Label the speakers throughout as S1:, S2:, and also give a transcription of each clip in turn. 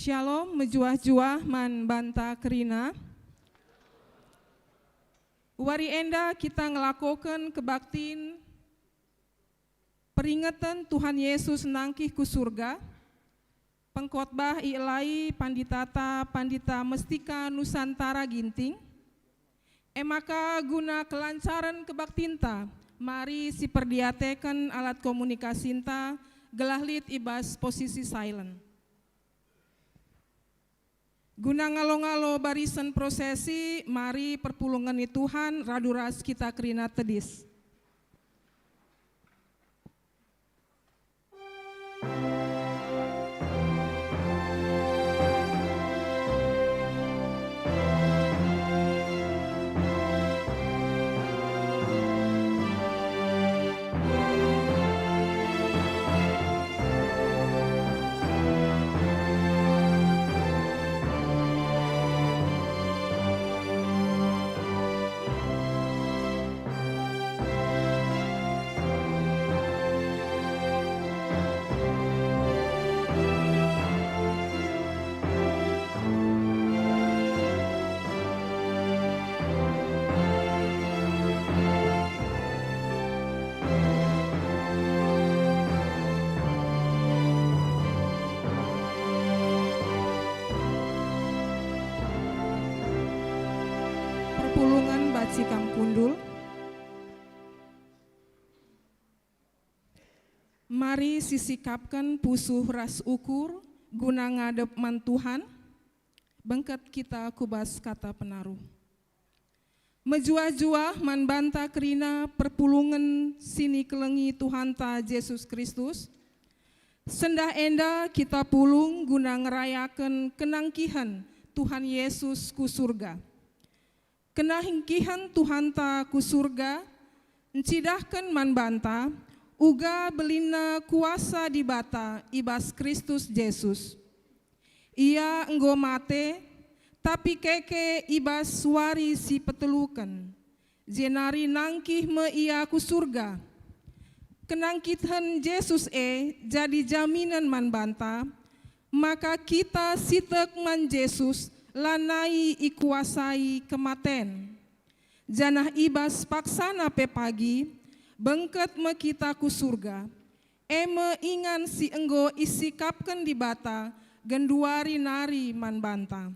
S1: Shalom, mejuah-juah man banta kerina. Wari enda kita ngelakokan kebaktiin peringatan Tuhan Yesus nangkih ku surga. Pengkhotbah ilai pandita mestika Nusantara Ginting. Maka guna kelancaran kebaktinta, mari si perdiatekan alat komunikasinta gelahlit ibas posisi silent. Guna ngalo-ngalo barisan prosesi, mari perpulungan Tuhan raduras kita kerina tedis. Perpulungan Bacikam Kundul. Mari sisikapkan pusuh ras ukur guna ngadep man Tuhan, bengket kita kubas kata penaruh. Mejuah-juah man banta kerina perpulungan sini kelengi Tuhan ta Yesus Kristus. Sendah enda kita pulung guna ngerayakan kenangkihan Tuhan Yesus ku surga. Kenahingkihan Tuhan ta ku surga, encidahkan man banta, uga belina kuasa di bata ibas Kristus Yesus. Ia enggo mate, tapi keke ibas suari si petelukan. Jenari nangkih me ia ku surga. Kenangkitan Yesus jadi jaminan man banta, maka kita sitek man Yesus lanai ikuasai kematen. Janah ibas paksana pe pagi, bengket me kita ku surga. Eme ingan si enggo isikapkan di bata, genduari nari man banta.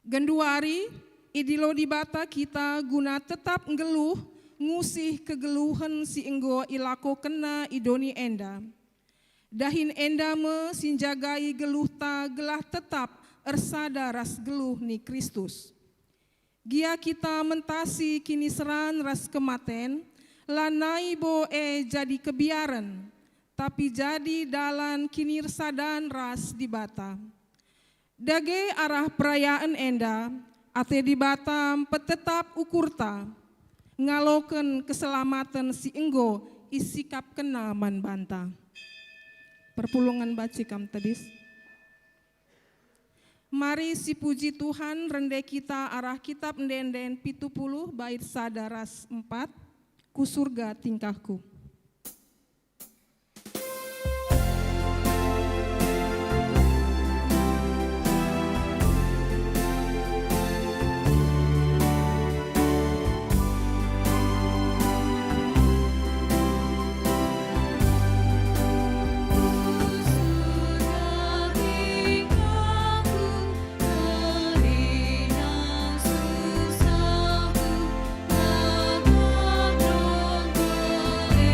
S1: Genduari idilo di bata kita guna tetap ngeluh, ngusih kegeluhan si enggo ilako kena idoni enda. Dahin enda me sinjagai geluh ta gelah tetap ersada ras geluh ni Kristus. Gia kita mentasi kini seran ras kematen, lanai bo jadi kebiaran, tapi jadi dalan kini resadan ras di bata. Dage arah perayaan enda, ate di batam petetap ukurta, ngaloken keselamatan si enggo isikap kena man banta. Perpulungan Bacikam tedis. Mari si puji Tuhan rende kita arah kitab ndenden 70 bait sadaras 4 ku surga tingkahku.
S2: Yeah.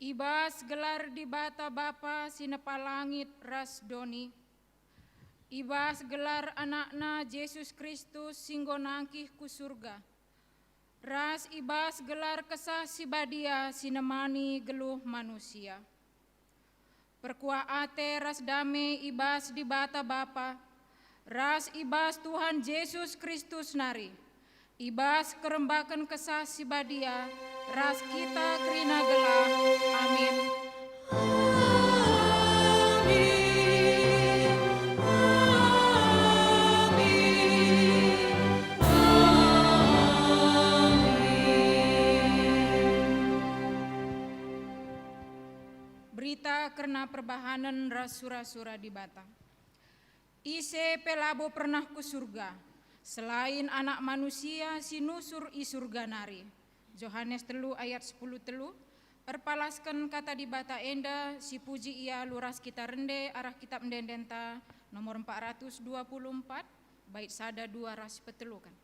S2: Ibas gelar di bata bapa sinepa langit ras doni. Ibas gelar anakna Yesus Kristus singgo nangkih ku surga. Ras ibas gelar kesah sibadia sinemani geluh manusia. Perkuah ate ras dame ibas di bata bapa. Ras ibas Tuhan Yesus Kristus nari. Ibas kerembakan kesah sibadia, ras kita kerina gelah. Amin. Berita karena perbahanan ras sura-sura di Batang. Ise pelabo pernah ku surga. Selain anak manusia sinusur i surga nari. Yohanes 3 ayat 10 telu. Perpalaskan kata di bata enda si puji ia luras kita rende arah kitab mendendenta nomor 424 bait sada 2 ras petelukan.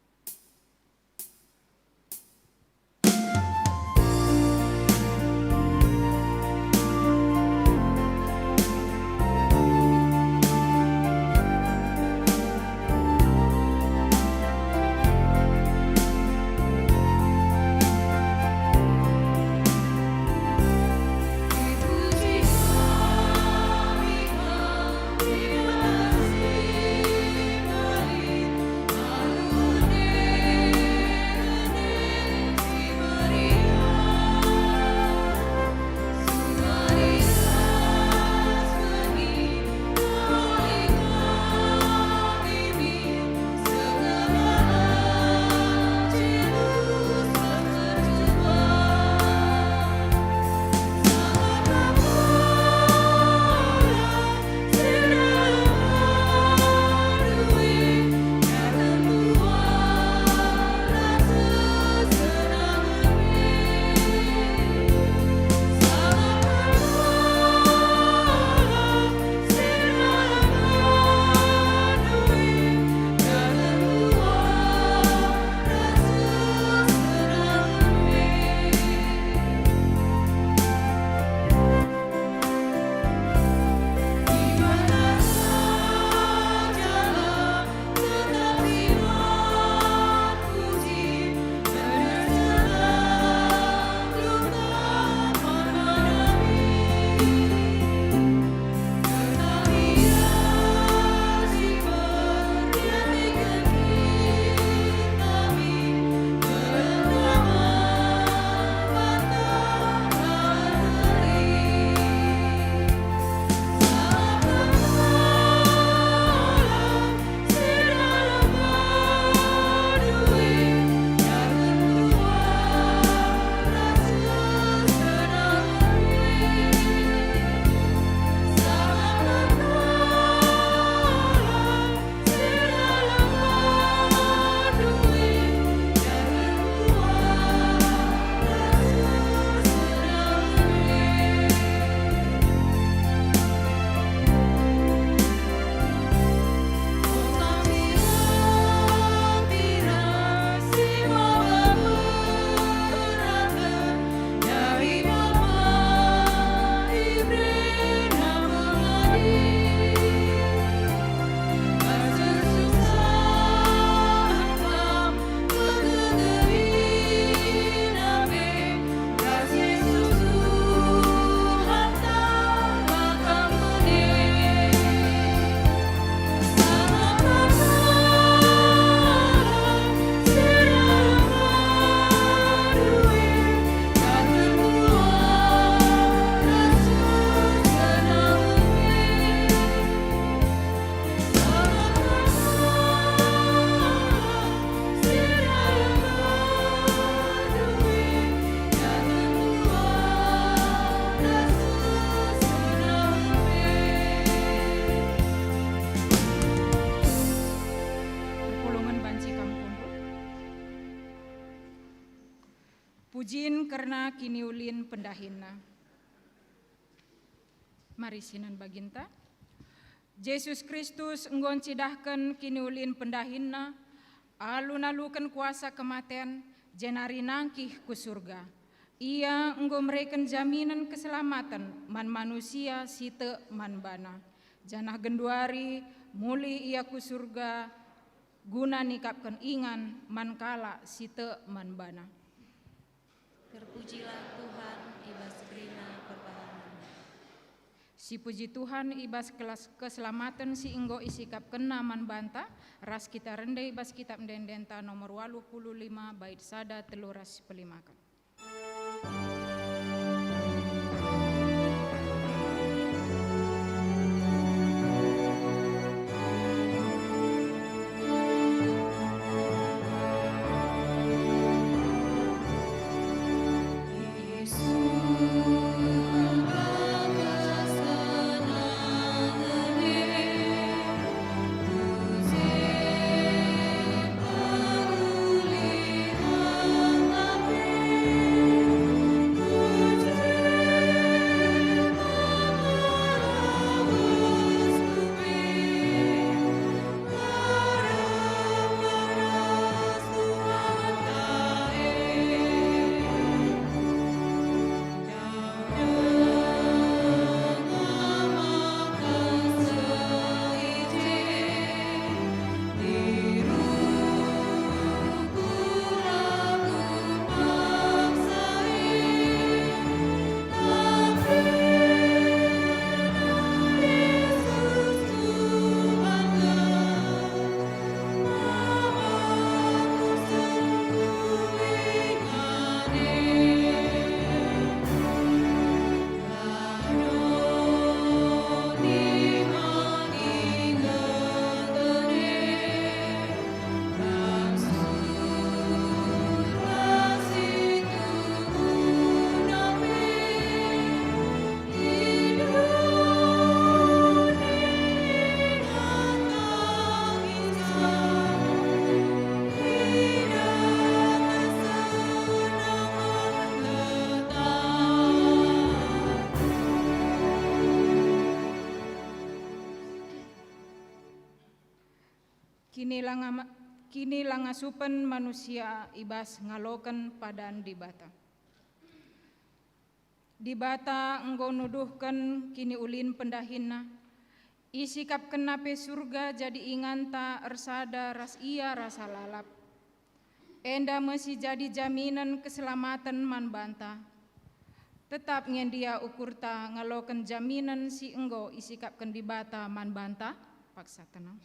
S2: Pujin karena kini ulin pendahina. Mari sinan baginta. Yesus Kristus enggon cidahkan kini ulin pendahina, alun-alukan kuasa kematian, jenari nangkih ku surga. Ia enggo mereken jaminan keselamatan man manusia site man bana. Janah genduari muli ia ku surga guna nikapkan ingan man kala site man bana.
S3: Terpujilah Tuhan ibas kerina perbahanan.
S2: Si puji Tuhan ibas kelas keselamatan si enggo isikap kena man banta ras kita rendai ibas kitab mendendenta nomor 85 bait sada teluras pelimakan. Kini langasupen manusia ibas ngaloken padan di bata. Di bata enggo nuduhken kini ulin pendahina. Isikap kenape surga jadi inganta ersada ras ia rasa lalap. Enda mesi jadi jaminan keselamatan man banta. Tetap ngendia ukurta ngaloken jaminan si enggo isikapken di bata man banta. Paksa tenang.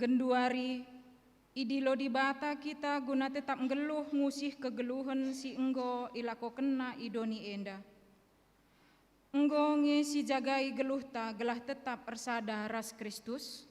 S2: Genduari idilo di bata kita guna tetap ngeluh ngusih kegeluhan si enggo ilako kena idoni enda. Enggo nge si jagai geluh ta gelah tetap ersada ras Kristus.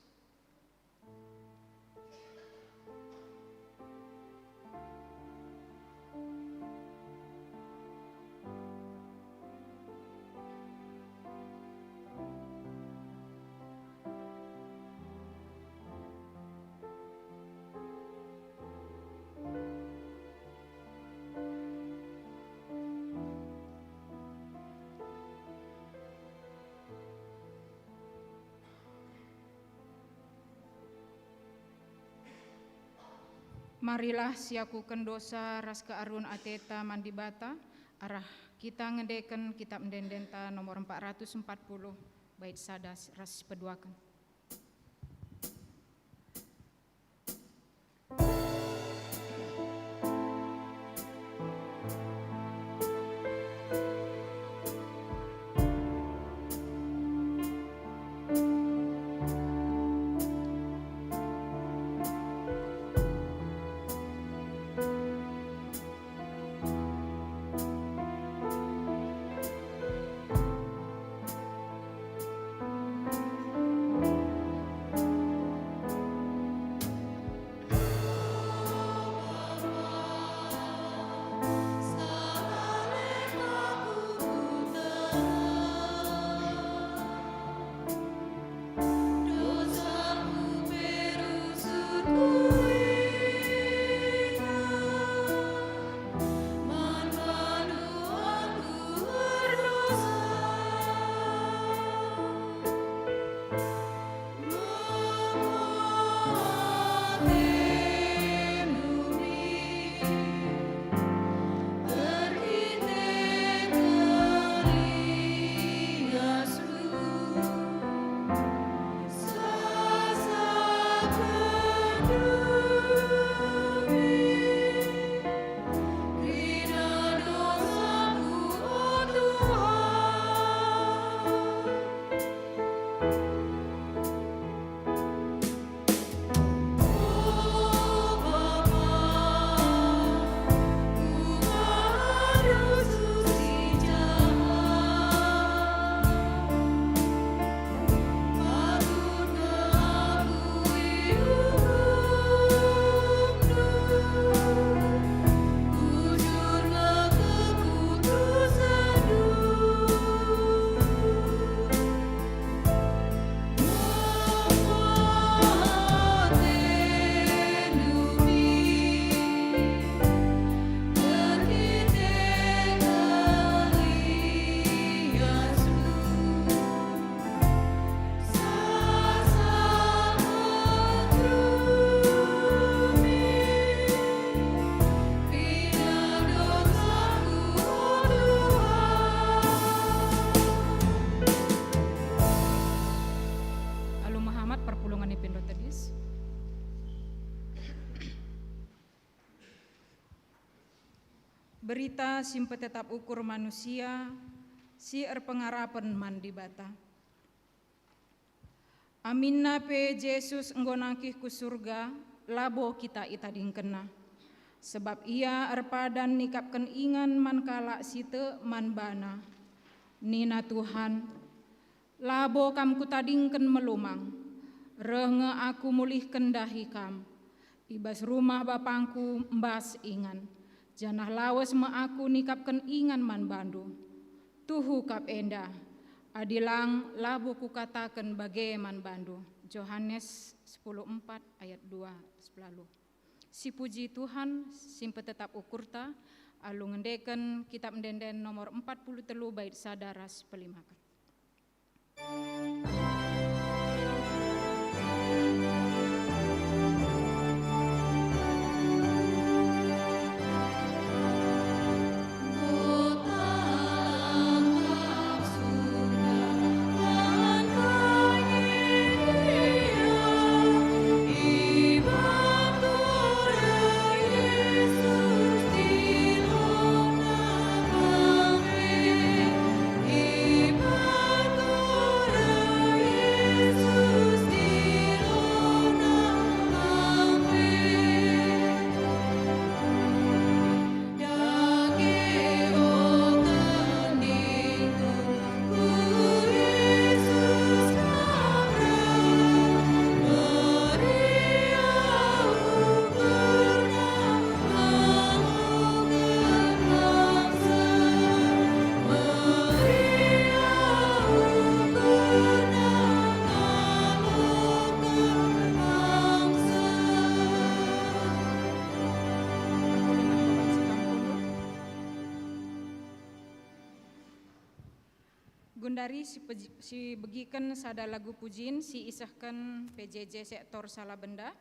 S2: Marilah siakuken dosa ras kearun ateta mandibata arah kita ngedeken kitab mendendenta nomor 440 bait sadas ras peduakan. berita simpe tetap ukur manusia, si pengarapan man di bata. Aminna pe Yesus nggonangkih ku surga, labo kita itading kena. Sebab ia arpadan nikapkan ingan man kala site man bana. Nina Tuhan, labo kam kutadingken melumang, renge aku mulihken dahi kam. Ibas rumah bapangku mbas ingan, janah lawas me aku nikapkan ingan man bandu. Tuhu kap enda, adilang labo ku katakan bagai man bandu. Yohanes 10:4 ayat 2 sepelalu. Si puji Tuhan simpe tetap ukurta, alu ngendeken kitab mendenden nomor 43 bait sadaras pelimakan. Gundari si begiken sada lagu pujin si isahkan PJJ sektor Salabenda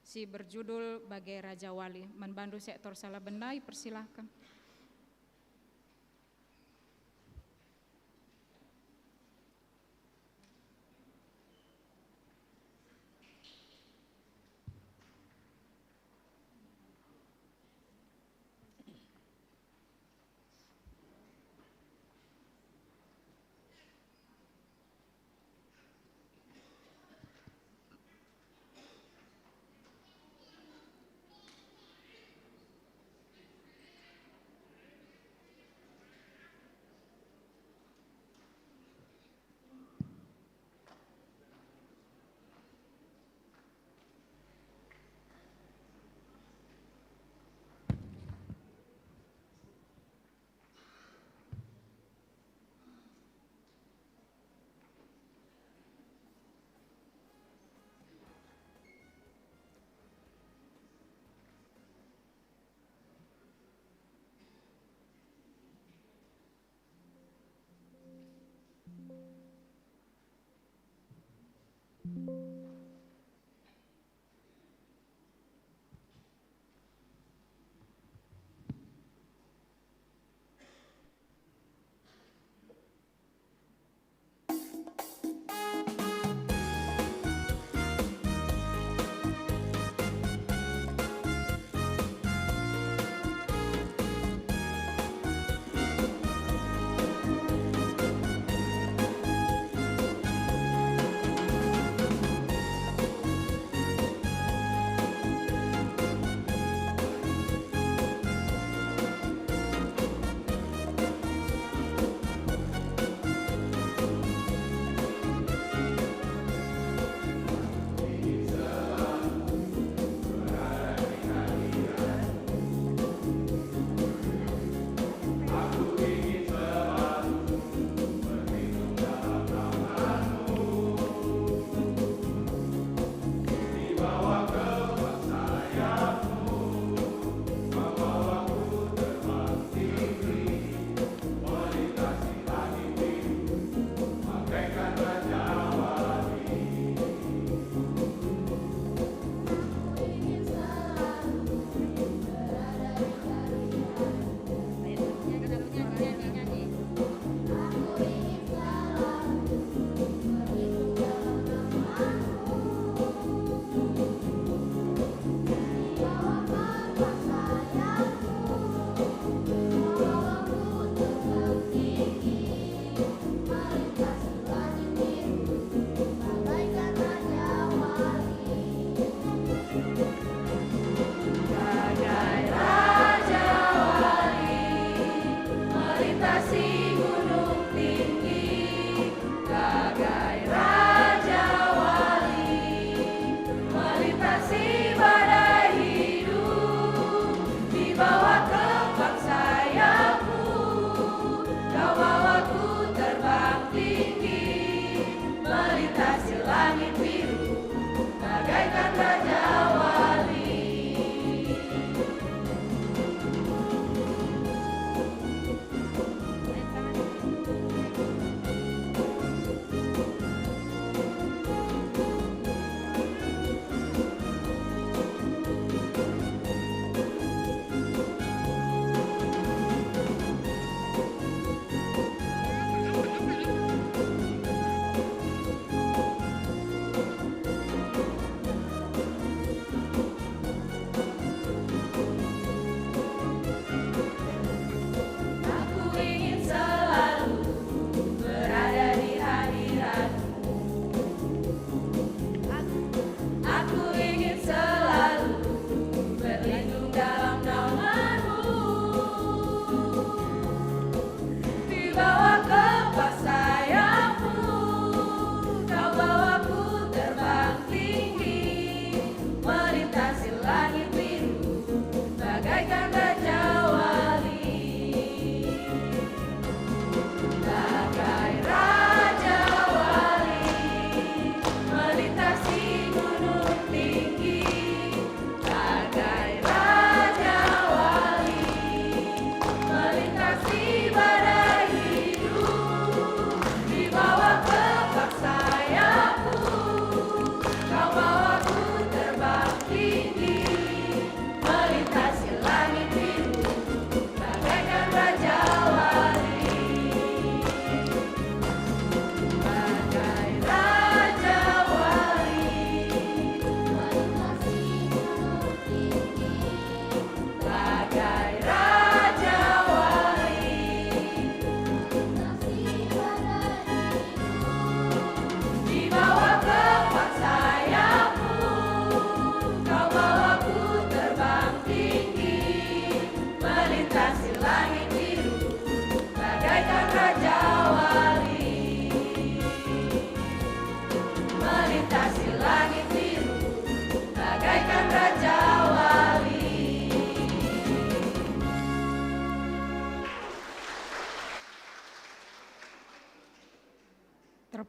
S2: si berjudul Bagai Raja Wali. Manbandu sektor Salabenda persilahkan.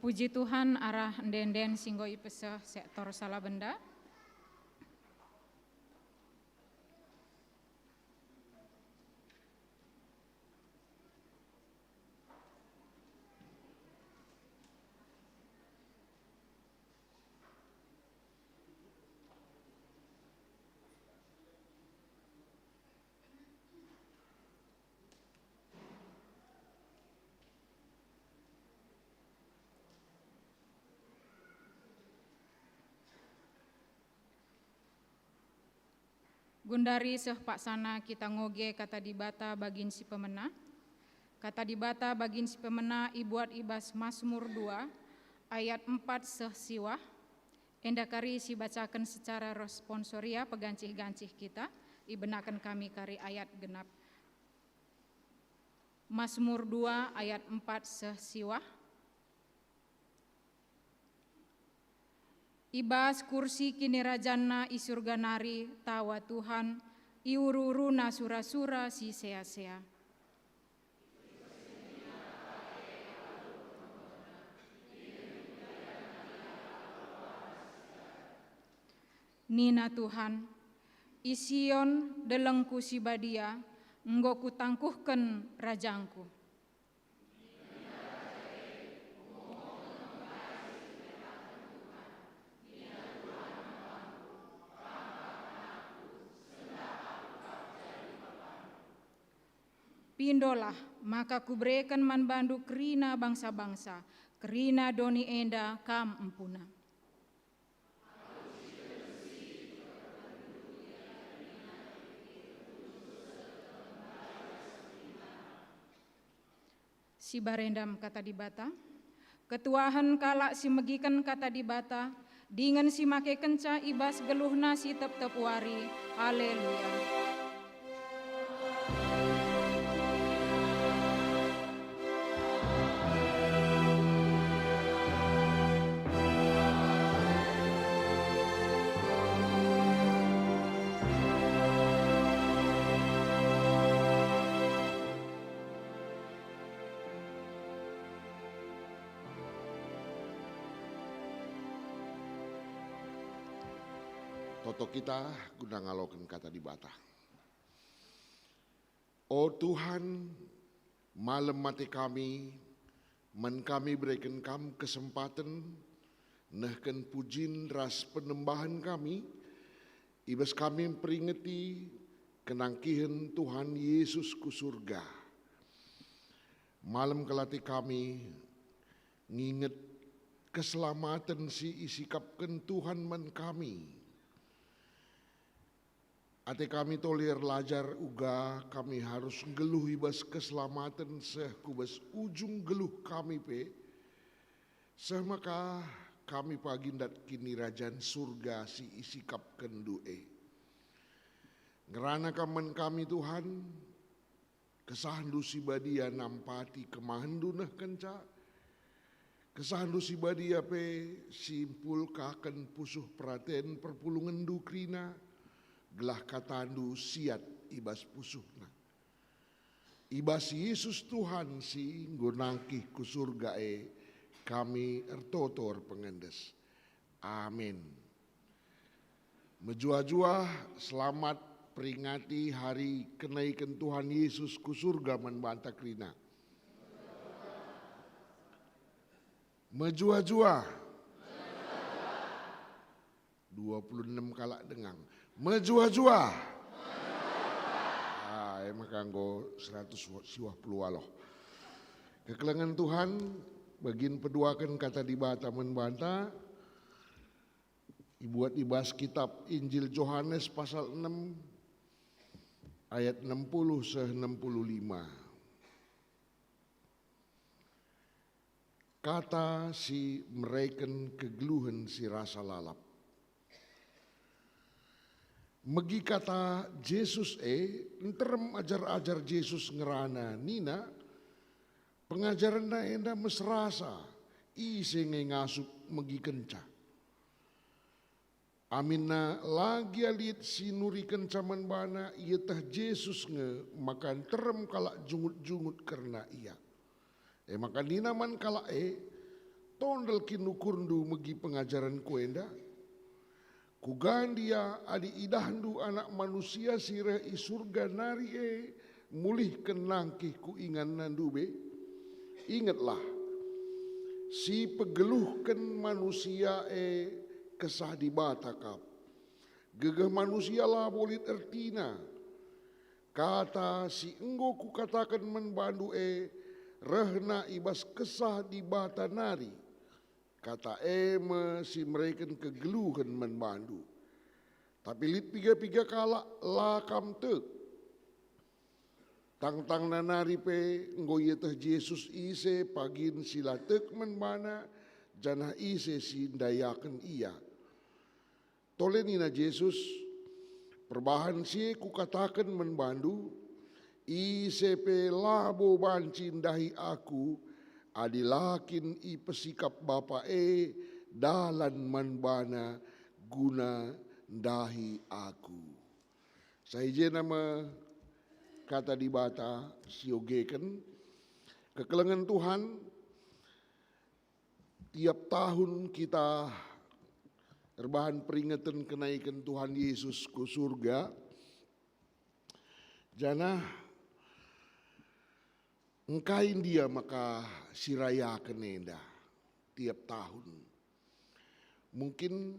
S2: Puji Tuhan arah den singgo ipeseh sektor Salabenda. Gundari seh paksana kita ngoge kata dibata bagin si pemena. Kata dibata bagin si pemena ibuat ibas Mazmur 2 ayat 4 seh siwah. Endakari si bacakan secara responsoria pegancih-gancih kita. Ibenakan kami kari ayat genap. Mazmur 2 ayat 4 seh siwah. Ibas kursi kini rajana isurga nari tawa Tuhan iururuna sura-sura si sea-sea. Nina Tuhan, ision delengku si badia, enggo kutangkuhken rajangku. Pindolah, maka kuberikan man bandu kerina bangsa-bangsa, kerina doni enda kam empuna. Si barendam kata dibata, ketuahan kalak si megikan kata dibata, dengan si make kenca ibas geluhna si tep-tep wari, haleluya.
S4: Toto kita guna ngaloken kata dibata. O Tuhan, malam mati kami, men kami berikan kam kesempatan, nehken pujin ras penembahan kami, ibas kami peringati kenangkihan Tuhan Yesus ku surga. Malam kelati kami nginget keselamatan si isikapkan Tuhan men kami. Ate kami tolir lajar uga kami harus geluh ibas keselamatan seh kubas ujung geluh kami pe. Seh maka kami pagindat kini rajan surga si isikap kendue. Ngerana kaman kami Tuhan, kesahandu si badia nampati kemahandu nah kenca. Kesahandu si badia pe simpul kaken pusuh praten perpulungan dukrina. Gelah katandu siat ibas pusuhna. Ibas Yesus Tuhan si ngunangkih ku surga kami ertotor pengendes. Amin. Menjua-jua selamat peringati hari kenaikan Tuhan Yesus ku surga menbanta krina. Menjua-jua 26 kalak dengang. Menjua-jua. Emang kanggo 100 siwah pelualoh. Kekelengan Tuhan bagin peduakan kata dibata menbanta. Ibuat ibas kitab Injil Yohanes pasal 6 ayat 60 seh 65. Kata si mereken kegeluhan si rasa lalap. Megi kata Yesus enterem ajar-ajar Yesus ngerana nina pengajaran na enda mesrasa ise ngasup megi kenca. Aminna lagi alit sinuri kencaman bana iya tah Yesus nge makan terem kalak jungut-jungut karena iya. Makan nina man kalak tondel kinukurndu megi pengajaran kuenda. Kugandia adi idahndu anak manusia sirah i surga nari mulih kenangkih ku ingan nandube. Ingatlah, si pegeluhkan manusia kesah di batakap. Gegah manusia lah bolit ertina. Kata si enggo ku katakan menbandu rehna ibas kesah di bata nari. Kata me si mereka kegeluhan menbandu. Tapi lit piga-piga kala lakam tek. Tang-tang nanari pe enggo yeteh Yesus ise pagin sila tek menbana janah ise si dayaken iya. Tolenina Yesus perbahan si ku katakan menbandu ise pe labo bancin dahi aku adilakin i pesikap bapa dalan manbana guna dahi aku. Saije nama kata di bata siogeken kekelengan Tuhan tiap tahun kita terbahan peringatan kenaikan Tuhan Yesus ke surga. Jana engkain dia maka siraya kenenda tiap tahun. Mungkin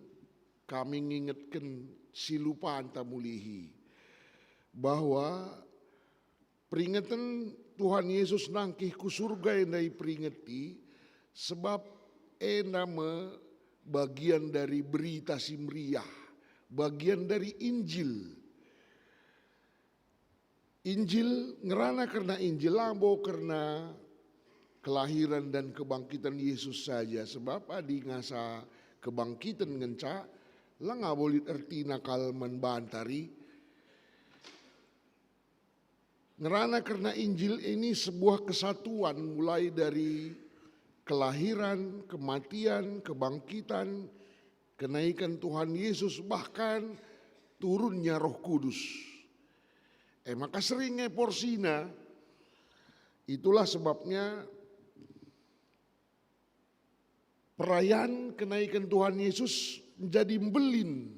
S4: kami ngingetkan silupaan tamulihi bahwa peringatan Tuhan Yesus nangkih ku surga yang peringati sebab nama bagian dari berita simriyah, bagian dari Injil. Injil ngerana karena Injil lambo karena kelahiran dan kebangkitan Yesus saja. Sebab adi ngasa kebangkitan ngenca lah nggak boleh erti nakal menbantari. Ngerana karena Injil ini sebuah kesatuan mulai dari kelahiran, kematian, kebangkitan, kenaikan Tuhan Yesus bahkan turunnya Roh Kudus. Maka seringnya porsina, itulah sebabnya perayaan kenaikan Tuhan Yesus menjadi mbelin.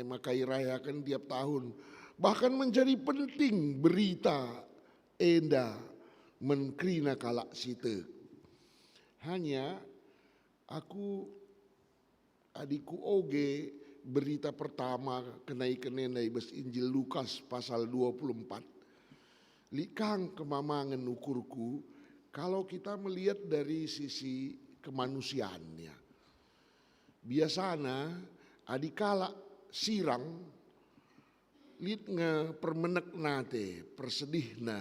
S4: Maka irayakan tiap tahun. Bahkan menjadi penting berita enda menkrina kalak site. Hanya aku adikku oge berita pertama kenaikan nenai bes Injil Lukas pasal 24. Likang kemamangan ukurku kalau kita melihat dari sisi kemanusiaannya. Biasana adikala sirang lit nge permenek nate persedihna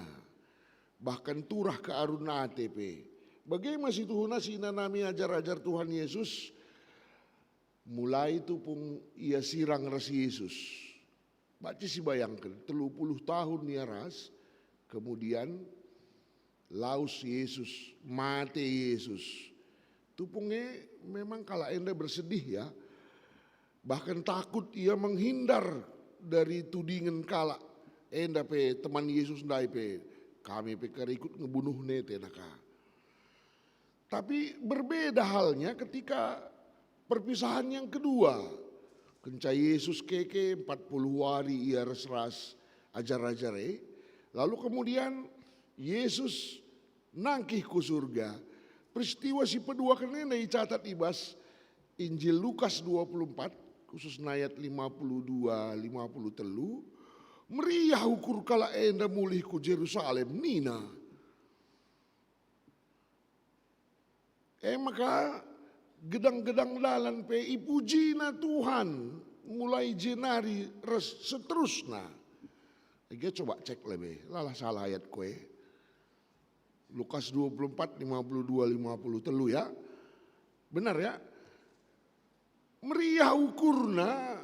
S4: bahkan turah ke arun nate pe. Bagaimana si Tuhan sina nami ajar-ajar Tuhan Yesus mulai itu pun ia sirang ras Yesus. Baca si bayangkan 30 tahun ia ras kemudian laus Yesus mati Yesus. Tupungnya memang kala enda bersedih ya. Bahkan takut ia menghindar dari tudingan kala. Enda pe teman Yesus ndai pe kami pe kerikut ngebunuh nete naka. Tapi berbeda halnya ketika perpisahan yang kedua. Kenca Yesus keke 40 hari ia ras-ras ajar-ajar lalu kemudian Yesus nangkih ku surga. Peristiwa si pedua kenena dicatat ibas Injil Lukas 24 khusus ayat 52-53. Meriah ukur kala enda mulih ku Jerusalem nina. Maka gedang-gedang dalan pe ipuji na Tuhan mulai jenari seterusna. Dia coba cek lebih, lalah salah ayat kue. Lukas 24, 52, 53 ya. Benar ya? Meriah ukurna,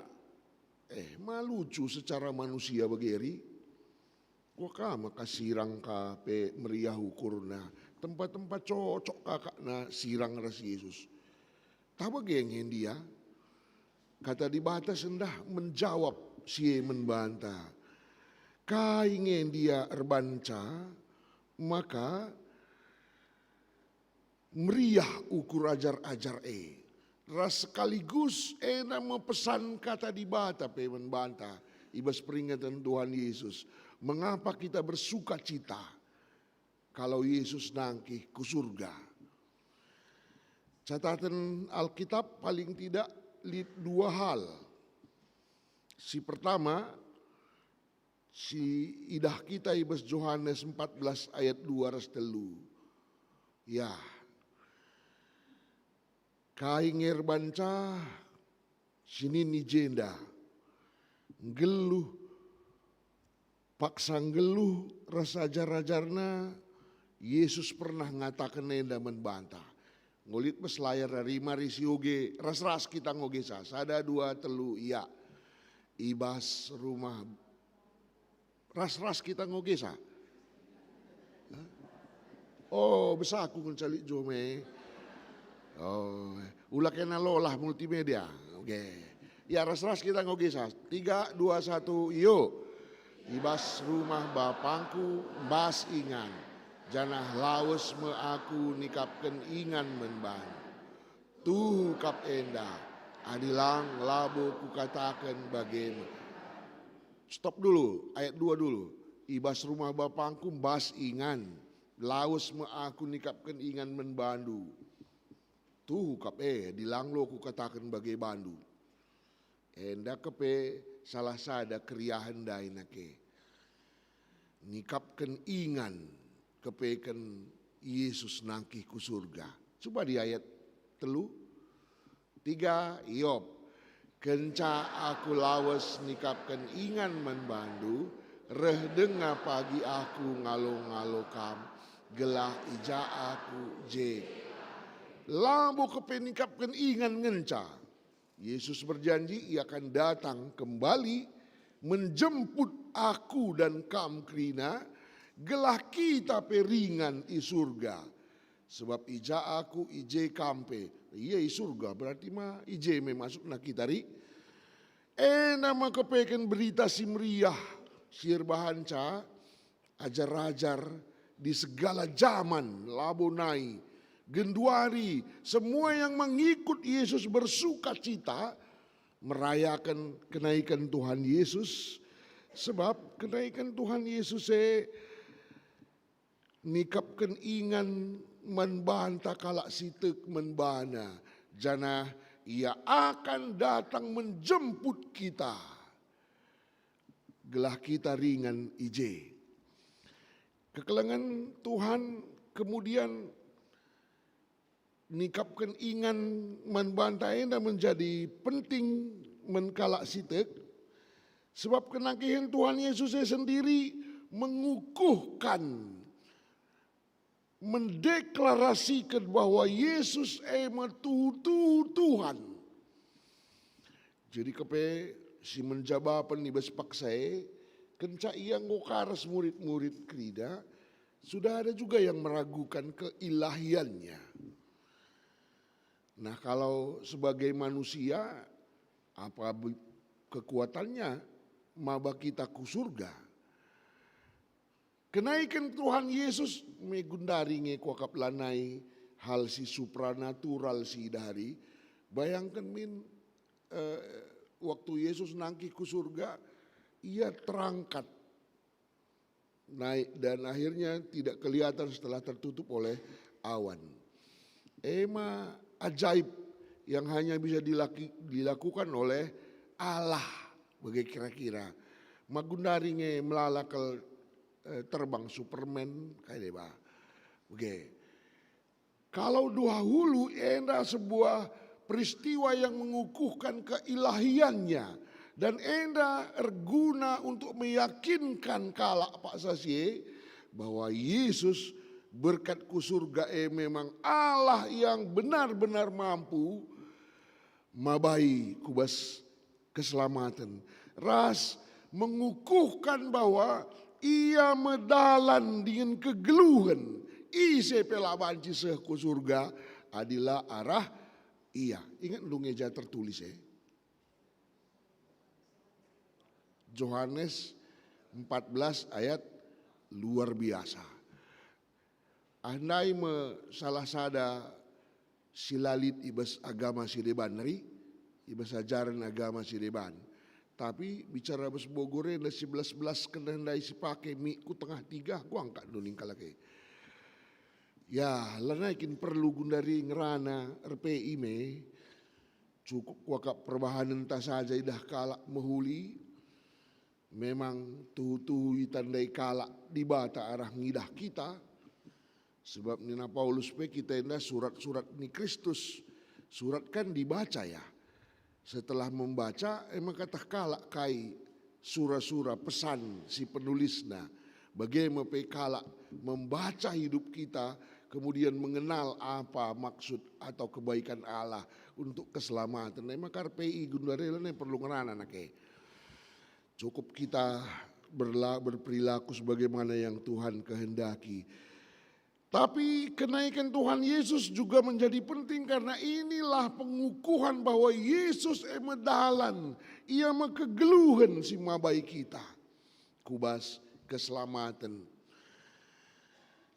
S4: malucu secara manusia bageri. Waka maka sirang ka pe meriah ukurna. Tempat-tempat cocok kakak na sirang ras Yesus. Tahu gengin dia? Kata di batas sendah menjawab si menbantah. Kaingen dia erbanca maka meriah ukur ajar-ajar ras sekaligus nama pesan kata di bata pemen banta ibas peringatan Tuhan Yesus. Mengapa kita bersuka cita kalau Yesus nangkih ku surga? Catatan Alkitab paling tidak dua hal. Si pertama, si idah kita ibas Yohanes 14 ayat 2 ras telu. Ya, kaingir banca sini ni jenda geluh paksa geluh rasa ajar-ajarna Yesus pernah ngatakan nenda membantah ngulit pas layar dari marisi oge ras-ras kita ngoge sada dua telu iya ibas rumah ras-ras kita ngoge sa oh besar aku mencalik jome oh ulah kena lolah multimedia oke ya ras-ras kita ngoge sa 3 2 1 yuk ibas rumah bapangku bas ingan janah lawas me aku nikapkan ingan menban. Tuh kap enda adilang labo ku katakan bagaimana. Stop dulu ayat 2 dulu. Ibas rumah bapangku bas ingan lawas me aku nikapkan ingan menbandu. Tuh kap dilang lo ku katakan bagai bandu. Enda kepe salah sada kriahan dainake. Nikapkan ingan kepekan Yesus nangkih ku surga. Coba di ayat 3 Iyob. Kenca aku lawas nikapkan ingan menbandu. Reh denga pagi aku ngalo-ngalo kam. Gelah ija aku je. Lambo kepenikapkan ingan ngenca. Yesus berjanji ia akan datang kembali menjemput aku dan kam krina. Gelah kita peringan i surga. Sebab ija aku ije kampe. Iya i surga berarti mah ije me masuk na kita ri. Nama kepeken berita si meriah. Sir bahanca. Ajar-ajar di segala zaman. Labonai. Genduari. Semua yang mengikut Yesus bersuka cita. Merayakan kenaikan Tuhan Yesus. Sebab kenaikan Tuhan Yesus nikapkan ingan menbanta kalak sitek menbana. Jana ia akan datang menjemput kita. Gelah kita ringan ije. Kekelengan Tuhan kemudian nikapkan ingan menbanta enda menjadi penting menkalak sitek. Sebab kenakihan Tuhan Yesus sendiri mengukuhkan mendeklarasikan bahwa Yesus Tuhan. Jadi kepe si menjabapan ibas paksai kenca ia ngokaras murid-murid krida sudah ada juga yang meragukan keilahiannya. Nah kalau sebagai manusia apa kekuatannya maba kita ku surga. Kenaikan Tuhan Yesus megundari ngekuakap lanai hal si supranatural si dari. Bayangkan min waktu Yesus nangkih ku surga ia terangkat naik dan akhirnya tidak kelihatan setelah tertutup oleh awan. Ema ajaib yang hanya bisa dilakukan oleh Allah bagai kira-kira. Magundari melalakal terbang Superman kayak deba. Oke. Kalau dahulu enda sebuah peristiwa yang mengukuhkan keilahiannya dan enda erguna untuk meyakinkan kalak Pak Sasye bahwa Yesus berkat ku surga memang Allah yang benar-benar mampu mabai kubas keselamatan. Ras mengukuhkan bahwa ia medalan dengan kegeluhan. Ise pelabanci seh ku surga adalah arah iya. Ingat lu ngeja tertulis Yohanes 14 ayat luar biasa. andai salah sada silalit ibas agama si deban nari, ibas ajaran agama si deban. Tapi bicara bas Bogore na 11 kena handai si pake mi ku tengah 3 ku angkat nuning kalake. Ya, lanaikin perlu gundari ngerana RPI me cukup wakak perbahanan tak saja idah kalak mehuli. Memang tuhu-tuhu tandai kalak di bata arah ngidah kita. Sebab Nina Paulus pe kita indah surat-surat ni Kristus. Surat kan dibaca ya. Setelah membaca emang kata kalak kai surah-surah pesan si penulisnya. Bagaimana pe kalak membaca hidup kita kemudian mengenal apa maksud atau kebaikan Allah untuk keselamatan. Emang KPI gundarela perlu ngerana nake. Cukup kita berperilaku sebagaimana yang Tuhan kehendaki. Tapi kenaikan Tuhan Yesus juga menjadi penting karena inilah pengukuhan bahwa Yesus emedalan. Ia kegeluhan si mabai kita. Kubas keselamatan.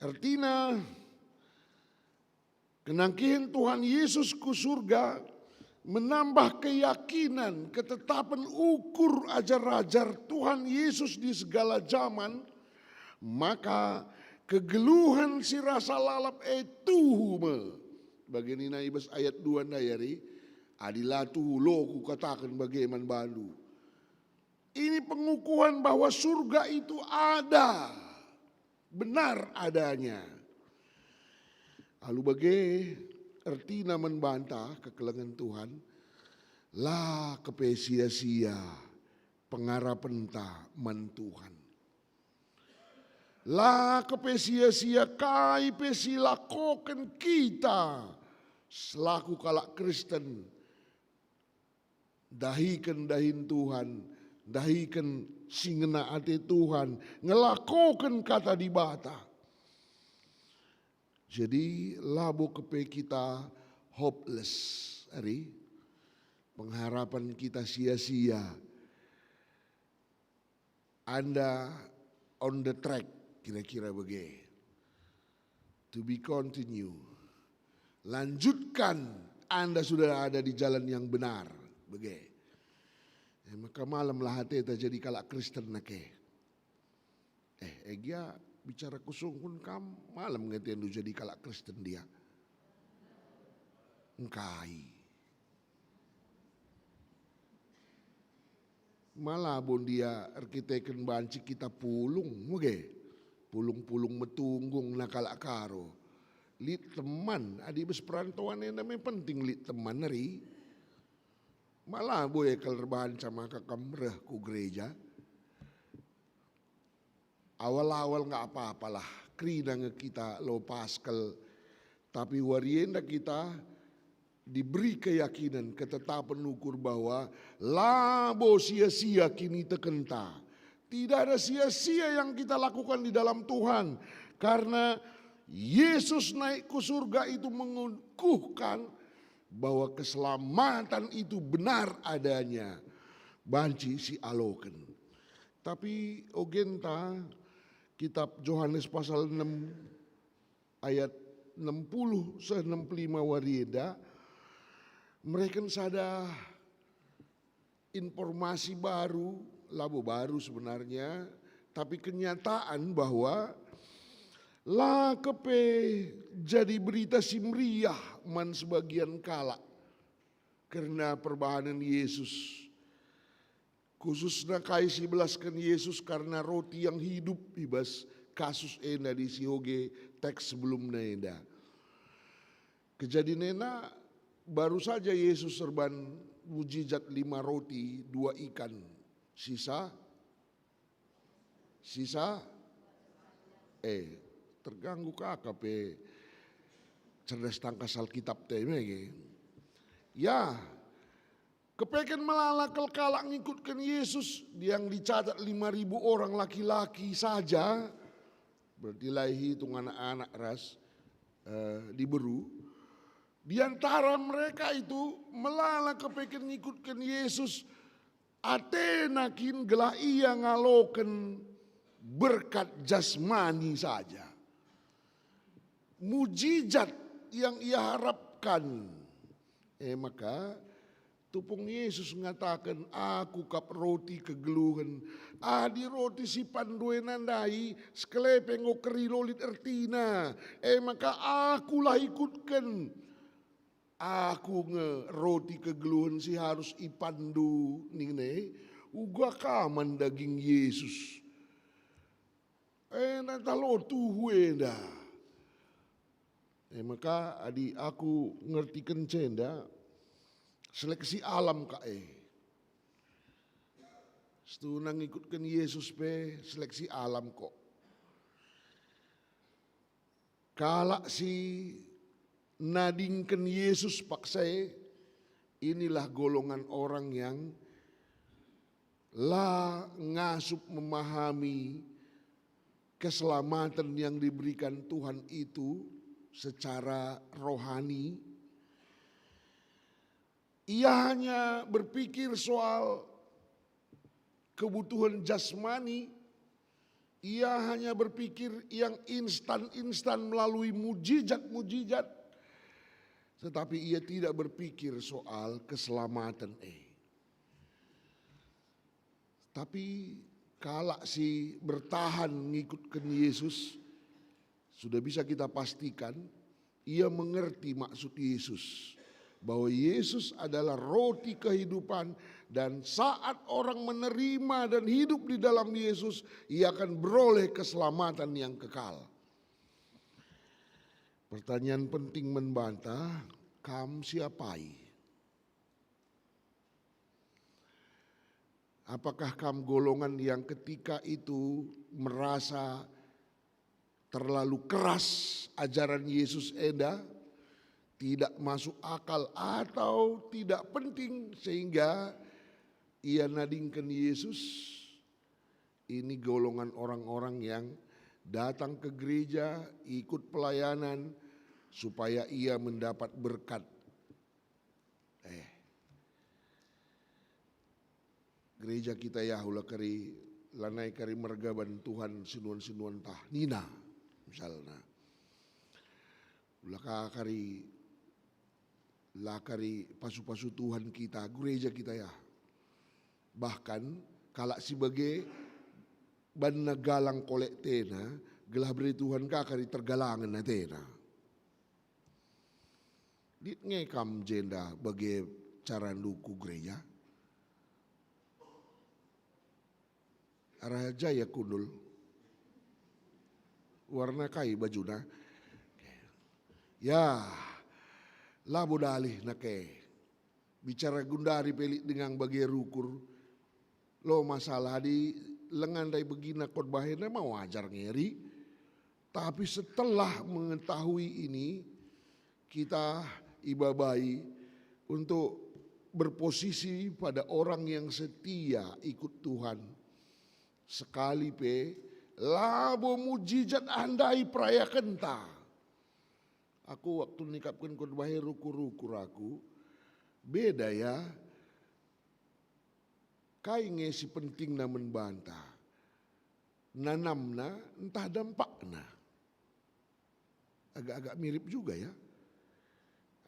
S4: Artinya kenangkihan Tuhan Yesus ku surga menambah keyakinan, ketetapan ukur ajar-ajar Tuhan Yesus di segala zaman. Maka kegeluhan si rasa lalap tuhume. Baginina ibas ayat 2 dayari. Adilatu lo ku katakan bagaimana balu. Ini pengukuhan bahwa surga itu ada. Benar adanya. Lalu bagai artina membantah kekelengan Tuhan. Lah kepe sia-sia pengharapan ta man Tuhan. Lah kepe sia-sia kai pe silakokan kita selaku kalak Kristen. Dahikan Tuhan, dahikan singena ate Tuhan, ngelakokan kata di bata. Jadi labo kepe kita hopeless hari. Pengharapan kita sia-sia. Anda on the track kira-kira begitu. To be continue. Lanjutkan, Anda sudah ada di jalan yang benar. Begitu. Maka malam lah hati jadi kalak Kristen nake. Egia bicara kusung pun kam malam ngetian du jadi kalak Kristen dia. Engkai. Malah bon dia arkiteken banci kita pulung, muge. Pulung-pulung metunggung nakalak karo. Lit teman, adi bes perantauan yang namanya penting lit teman nari. Malah boy kalau rebahan sama kakamreh ku gereja. Awal-awal nggak apa-apalah, krida kita lo paskel. Tapi warienda kita diberi keyakinan, ketetapan ukur bahwa labo sia-sia kini tekenta. Tidak ada sia-sia yang kita lakukan di dalam Tuhan. Karena Yesus naik ke surga itu mengukuhkan bahwa keselamatan itu benar adanya. Banci si aloken. Tapi ogenta kitab Yohanes pasal 6 ayat 60 65 warieda. Mereka sada informasi baru, labo baru sebenarnya, tapi kenyataan bahwa lah kepe jadi berita simriah man sebagian kala karena perbahanan Yesus. Khususnya kaisi belaskan Yesus karena roti yang hidup ibas kasus enda di sihoge teks sebelumnya enda. Kejadian enda baru saja Yesus serban mujizat 5 roti 2 ikan. Sisa terganggu KKP cerdas tangkas Alkitab teme. Ya, kepengen melalakal kalak ngikutkan Yesus yang dicatat 5.000 orang laki-laki saja. Berarti lah hitung anak-anak ras diberu. Di antara mereka itu melala kepengen ngikutkan Yesus. Atena kin gelah ia ngaloken berkat jasmani saja. mujizat yang ia harapkan. Maka tupung Yesus mengatakan, aku kap roti kegeluhan. Adi roti si pandue nandai, seklepeng o kerilolit ertina. Maka akulah ikutkan. Aku nge roti kegeluhan si harus ipandu nine. Uga kaman daging Yesus. Natalo tuhuenda. Maka adi aku ngerti kencenda. Seleksi alam Setelah ngikutkan Yesus seleksi alam kok. Kalak si nadingkan Yesus paksai, inilah golongan orang yang ngasup memahami keselamatan yang diberikan Tuhan itu secara rohani. Ia hanya berpikir soal kebutuhan jasmani. Ia hanya berpikir yang instan-instan melalui mujizat-mujizat. Tetapi ia tidak berpikir soal keselamatan. Tapi kalau si bertahan mengikutkan Yesus, sudah bisa kita pastikan ia mengerti maksud Yesus. Bahwa Yesus adalah roti kehidupan, dan saat orang menerima dan hidup di dalam Yesus, ia akan beroleh keselamatan yang kekal. Pertanyaan penting membantah, kamu siapai? Apakah kamu golongan yang ketika itu merasa terlalu keras ajaran Yesus tidak masuk akal atau tidak penting sehingga ia nadingkan Yesus? Ini golongan orang-orang yang datang ke gereja, ikut pelayanan supaya ia mendapat berkat. Gereja kita ya hula kari lanai kari mergaban Tuhan sinuan-sinuan tah nina misalnya. Ulaka kari lakari pasu-pasu Tuhan kita, gereja kita ya. Bahkan kalak sebagai bana galang kolek tena, gelah beri Tuhan kakari tergalangan na tena. Dit ngekam jenda bagi cara duku gereja. Arah jaya kundul. Warna kai bajuna. Ya. Labo dalih nake bicara gundari pelik dengan bagi rukur lo masalah di lengan dari begina khotbahnya mau ajar ngeri, tapi setelah mengetahui ini kita ibabai untuk berposisi pada orang yang setia ikut Tuhan. Sekali labo mujizat andai perayakan ta. Aku waktu nikapkan khotbah rukur-rukur aku, beda ya. Kai ngesi penting na membantah. Nanamna entah dampakna. Agak-agak mirip juga ya.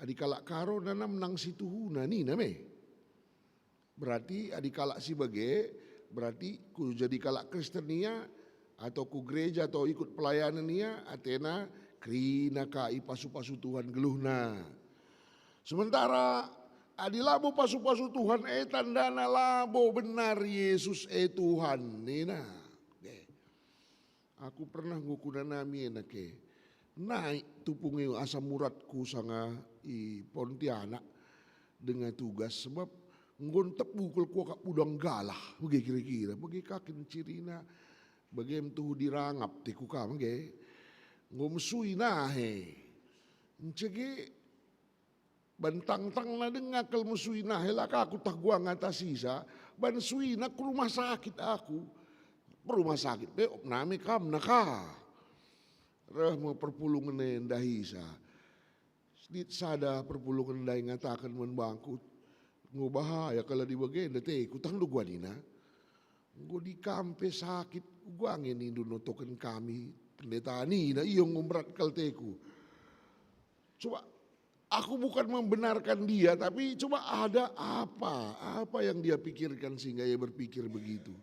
S4: Adikala karo nanam nang situhuna ni name. Berarti adikala si bage, berarti ku jadi kalak Kristenia atau ku gereja atau ikut pelayanan nia Athena krina kai pasu-pasu Tuhan geluhna. Sementara adilabo pasu-pasu Tuhan tandana labo benar Yesus Tuhan nina. Aku pernah ngukuna nami enake. Naik tupungi asam uratku sanga i Pontianak dengan tugas sebab ngontek bukul kuak udang galah bagi kira-kira bagi kakin cirina bagi tuh dirangap tiku kam ge ngomsui nahe ncege bantang-tang na dengakal musui nahe laka aku tak gua ngatasisa ban sui na ke rumah sakit aku rumah sakit pe opname kam naka reh mau perpulungan dahisa sedit sada perpulungan dahi ngatakan membangkut ngubahaya kalau di bagian dete kutang lu gua dina gua di kampe sakit gua ngeni nutokan kami pendeta ni na iyong umrat kalteku Coba aku bukan membenarkan dia, tapi coba ada apa yang dia pikirkan sehingga ia berpikir begitu.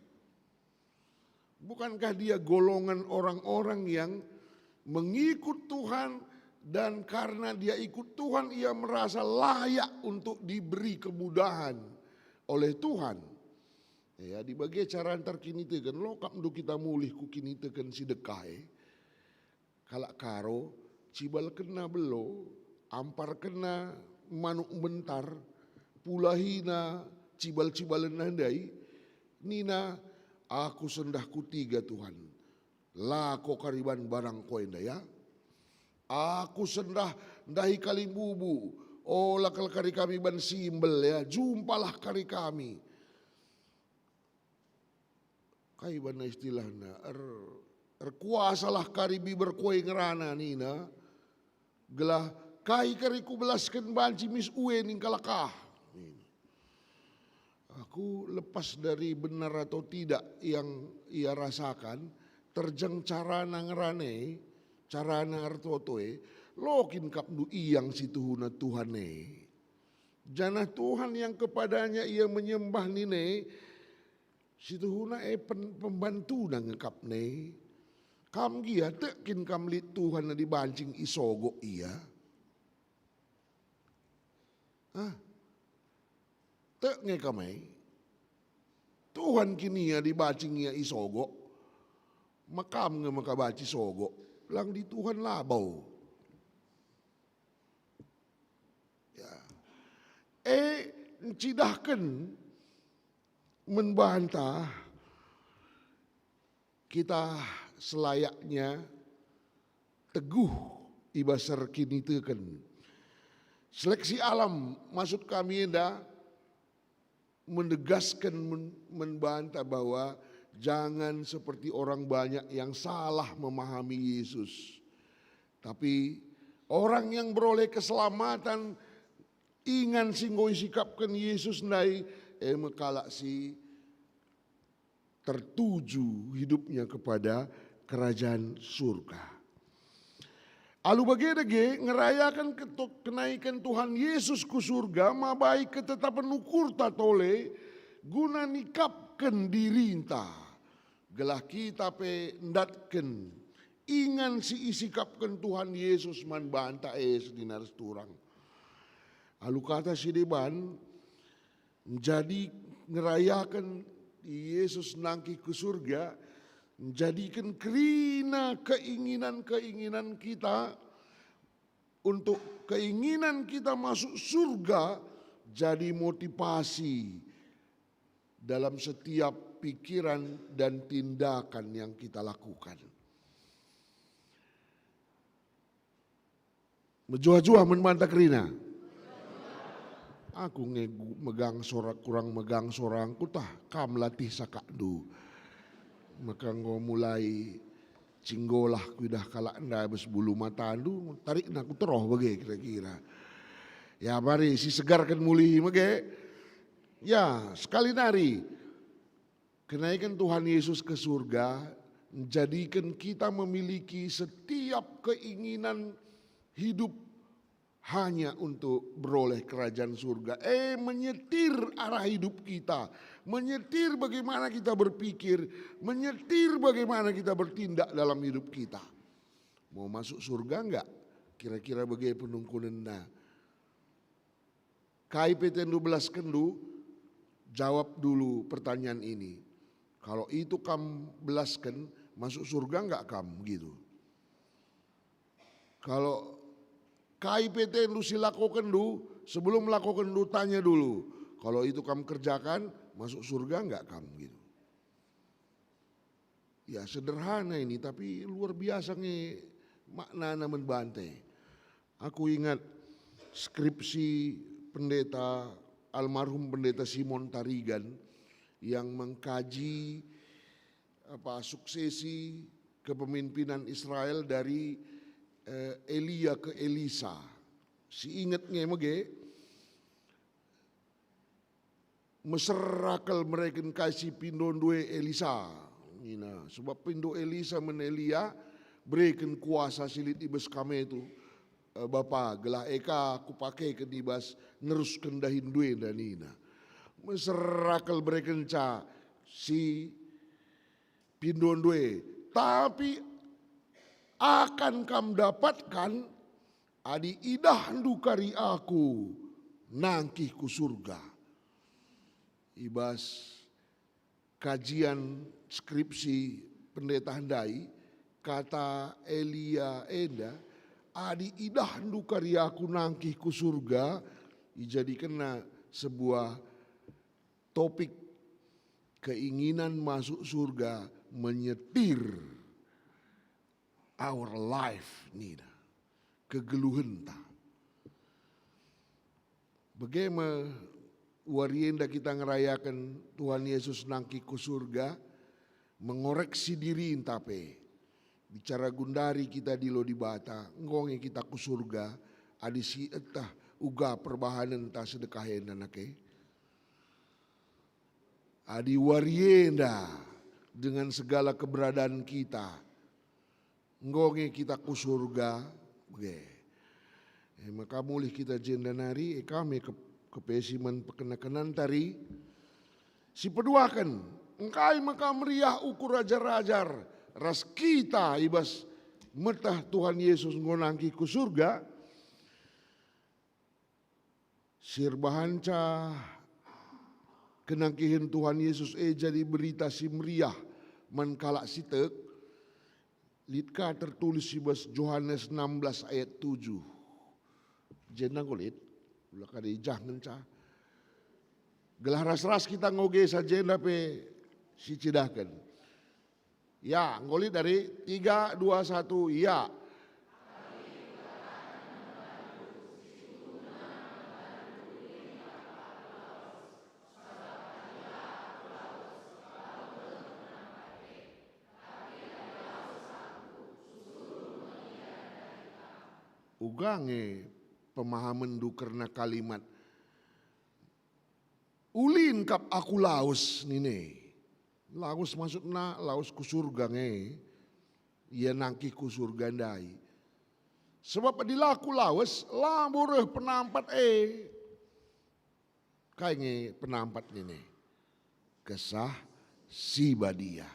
S4: Bukankah dia golongan orang-orang yang mengikut Tuhan dan karena dia ikut Tuhan ia merasa layak untuk diberi kemudahan oleh Tuhan. Ya, di bagai cara antar kini tekan lokap do kita mulih ku kini tekan si dekai. Kalak karo cibal kena belo, ampar kena manuk bentar, pulahina cibal-cibalan nandai, nina aku sendahku tiga Tuhan, lako kariban barang koin ya. Aku sendah dahi kalimbubu, oh lakal kari kami ban simbel ya, jumpalah kari kami. Kai bana istilahna, kuasalah kari biber kue ngerana nina, gelah kai kari ku belaskan banci mis uwe ning kalakah. Aku lepas dari benar atau tidak yang ia rasakan, terjang cara nangerane, cara nangartotoe, lokin kapdu iyang situhuna Tuhane. Janah Tuhan yang kepadanya ia menyembah nine, situhuna pembantu nangekapne. Kam gia tekin kam lit Tuhan na dibancing isogo iya. Tek nge kamay. Tuhan kini ya dibacing ya isogo. Makam nge makabaci sogo. Lang di Tuhan labaw. Ya. Cidahkan membantah kita selayaknya teguh ibasar kini teken. Seleksi alam maksud kami dah menegaskan membantah bahwa jangan seperti orang banyak yang salah memahami Yesus. Tapi orang yang beroleh keselamatan ingan singgoi sikapkan Yesus nai mekalak si tertuju hidupnya kepada kerajaan surga. Alu bagi ngerayakan kenaikan Tuhan Yesus ku surga, mabai ketetapan ukur tatole guna nikapkan dirinta. Gelah kita pe ndatken ingan si isikapkan Tuhan Yesus man banta dinar turang. Alu kata si deban jadi ngerayakan Yesus nangki ku surga, menjadikan kerina keinginan-keinginan kita untuk keinginan kita masuk surga jadi motivasi dalam setiap pikiran dan tindakan yang kita lakukan. Menjuah-juah membantah kerina. Aku megang sorak kurang megang sorangku tah kam latih sakakdu. Maka ngo mulai cinggolah kudah kalak nda bes bulu mata andu tarik naku teroh bage kira-kira. Ya mari si segarkan muli mage. Ya sekali nari kenaikan Tuhan Yesus ke surga menjadikan kita memiliki setiap keinginan hidup hanya untuk beroleh kerajaan surga. Menyetir arah hidup kita. Menyetir bagaimana kita berpikir. Menyetir bagaimana kita bertindak dalam hidup kita. Mau masuk surga enggak? Kira-kira bagaimana penungkunenna. KIP 12 kendu jawab dulu pertanyaan ini. Kalau itu kamu belaskan masuk surga enggak kamu gitu. Kalau KIPT lu silakokan dulu, sebelum melakukan dulu tanya dulu. Kalau itu kamu kerjakan, masuk surga enggak kamu gitu. Ya sederhana ini tapi luar biasa nih makna membantai. Aku ingat skripsi pendeta almarhum pendeta Simon Tarigan yang mengkaji suksesi kepemimpinan Israel dari Elia ke Elisa. Si ingatnya mage meserakal mereka kasih pindo dua Elisa. Ina sebab pindo Elisa men Elia berikan kuasa silit ibes kame itu Bapa gelah eka ku pakai kedibas nerus kendahin due danina. Meserakel berekenca si pindon due. Tapi akan kam dapatkan adi idah dukari aku nangkih ku surga. Ibas kajian skripsi pendeta handai kata Elia Enda adi idah dukari aku nangkih ku surga dijadikan sebuah topik keinginan masuk surga menyetir our life nih kegeluhan ta. Bagaimana warienda kita ngerayakan Tuhan Yesus nangki ku surga mengoreksi diri tape. Bicara gundari kita di lo di bata, ngonge kita ku surga, adi si etah uga perbahanan ta sedekahen anake. Adi warienda dengan segala keberadaan kita, ngonge kita ku surga, maka mulih kita jendanari, kami kepesiman pekenakenan tari, si peduakan, engkai maka meriah ukur rajar-rajar, ras kita ibas metah Tuhan Yesus ngonangki ku surga, sirbahanca kenangkihin Tuhan Yesus jadi berita si meriah mankalak sitek, litka tertulis ibas Yohanes 16 ayat 7. Jenang kulit, ulah kada jangan ca. Gelah ras-ras kita ngoge saja pe si cidakan. Ya, ngolit dari 3, 2, 1, ya. Ugange pemahaman du karena kalimat ulin kap aku laos nini. Laos maksudna laos ku surga nge. Ia nangkih ku surga ndai. Sebab dilaku laos lambureh penampat Kai nge penampat nini. Kesah si badia.